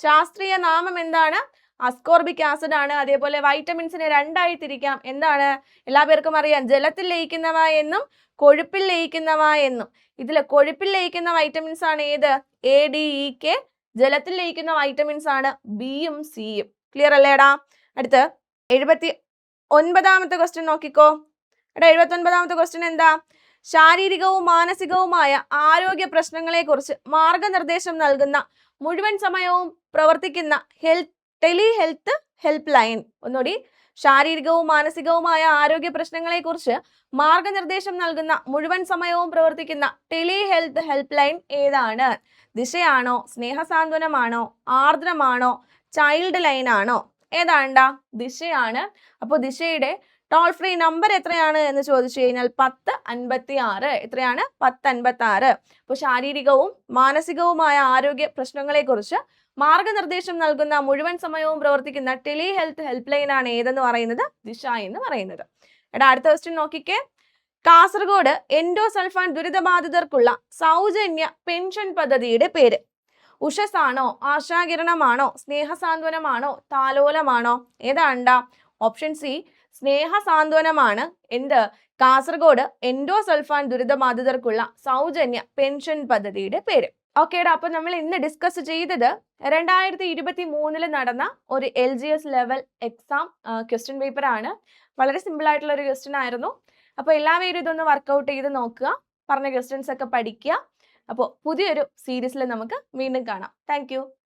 ശാസ്ത്രീയ നാമം എന്താണ്? അസ്കോർബിക് ആസിഡ് ആണ്. അതേപോലെ വൈറ്റമിൻസിനെ രണ്ടായി തിരിക്കാം. എന്താണ്? എല്ലാ പേർക്കും അറിയാം, ജലത്തിൽ ലയിക്കുന്നവ എന്നും കൊഴുപ്പിൽ ലയിക്കുന്നവ എന്നും. ഇതിൽ കൊഴുപ്പിൽ ലയിക്കുന്ന വൈറ്റമിൻസ് ആണ് ഏത്? A, D, E, K. ജലത്തിൽ ലയിക്കുന്ന വൈറ്റമിൻസ് ആണ് ബിയും സിയും. ക്ലിയർ അല്ലേടാ? അടുത്ത് 79ാമത്തെ ക്വസ്റ്റ്യൻ നോക്കിക്കോ. 79ാമത്തെ ക്വസ്റ്റ്യൻ എന്താ? ശാരീരികവും മാനസികവുമായ ആരോഗ്യ പ്രശ്നങ്ങളെ കുറിച്ച് മാർഗനിർദ്ദേശം നൽകുന്ന മുഴുവൻ സമയവും പ്രവർത്തിക്കുന്ന ടെലി ഹെൽത്ത് ഹെൽപ്പ് ലൈൻ. ഒന്നുകൂടി, ശാരീരികവും മാനസികവുമായ ആരോഗ്യ പ്രശ്നങ്ങളെ കുറിച്ച് മാർഗനിർദ്ദേശം നൽകുന്ന മുഴുവൻ സമയവും പ്രവർത്തിക്കുന്ന ടെലി ഹെൽത്ത് ഹെൽപ്പ് ലൈൻ ഏതാണ്? ദിശയാണോ, സ്നേഹസാന്ത്വനമാണോ, ആർദ്രമാണോ, ചൈൽഡ് ലൈൻ ആണോ? ഏതാണ്ടാ? ദിശയാണ്. അപ്പോൾ ദിശയുടെ ടോൾ ഫ്രീ നമ്പർ എത്രയാണ് എന്ന് ചോദിച്ചു കഴിഞ്ഞാൽ 1056. എത്രയാണ്? 1056. അപ്പോൾ ശാരീരികവും മാനസികവുമായ ആരോഗ്യ പ്രശ്നങ്ങളെ കുറിച്ച് മാർഗനിർദ്ദേശം നൽകുന്ന മുഴുവൻ സമയവും പ്രവർത്തിക്കുന്ന ടെലി ഹെൽത്ത് ഹെൽപ്പ് ലൈൻ ആണ് ഏതെന്ന് പറയുന്നത്? ദിശ എന്ന് പറയുന്നത്. അടുത്ത ക്വസ്റ്റ്യൻ നോക്കിക്കേ. കാസർഗോഡ് എൻഡോസൾഫാൻ ദുരിതബാധിതർക്കുള്ള സൗജന്യ പെൻഷൻ പദ്ധതിയുടെ പേര്? ഉഷസാണോ, ആശാകിരണമാണോ, സ്നേഹസാന്ത്വനമാണോ, താലോലമാണോ? ഏതാണ്ട? ഓപ്ഷൻ സി സ്നേഹസാന്ത്വനമാണ് എന്ത് കാസർഗോഡ് എൻഡോസൾഫാൻ ദുരിതബാധിതർക്കുള്ള സൗജന്യ പെൻഷൻ പദ്ധതിയുടെ പേര്. ഓക്കേടാ, അപ്പൊ നമ്മൾ ഇന്ന് ഡിസ്കസ് ചെയ്തത് 2023 നടന്ന ഒരു LGS level exam question paper ആണ്. വളരെ സിമ്പിൾ ആയിട്ടുള്ള ഒരു ക്വസ്റ്റ്യൻ ആയിരുന്നു. അപ്പോൾ എല്ലാവരും ഇതൊന്ന് വർക്കൗട്ട് ചെയ്ത് നോക്കുക, പറഞ്ഞ ക്വസ്റ്റ്യൻസ് ഒക്കെ പഠിക്കുക. അപ്പോൾ പുതിയൊരു സീരീസിൽ നമുക്ക് വീണ്ടും കാണാം. താങ്ക്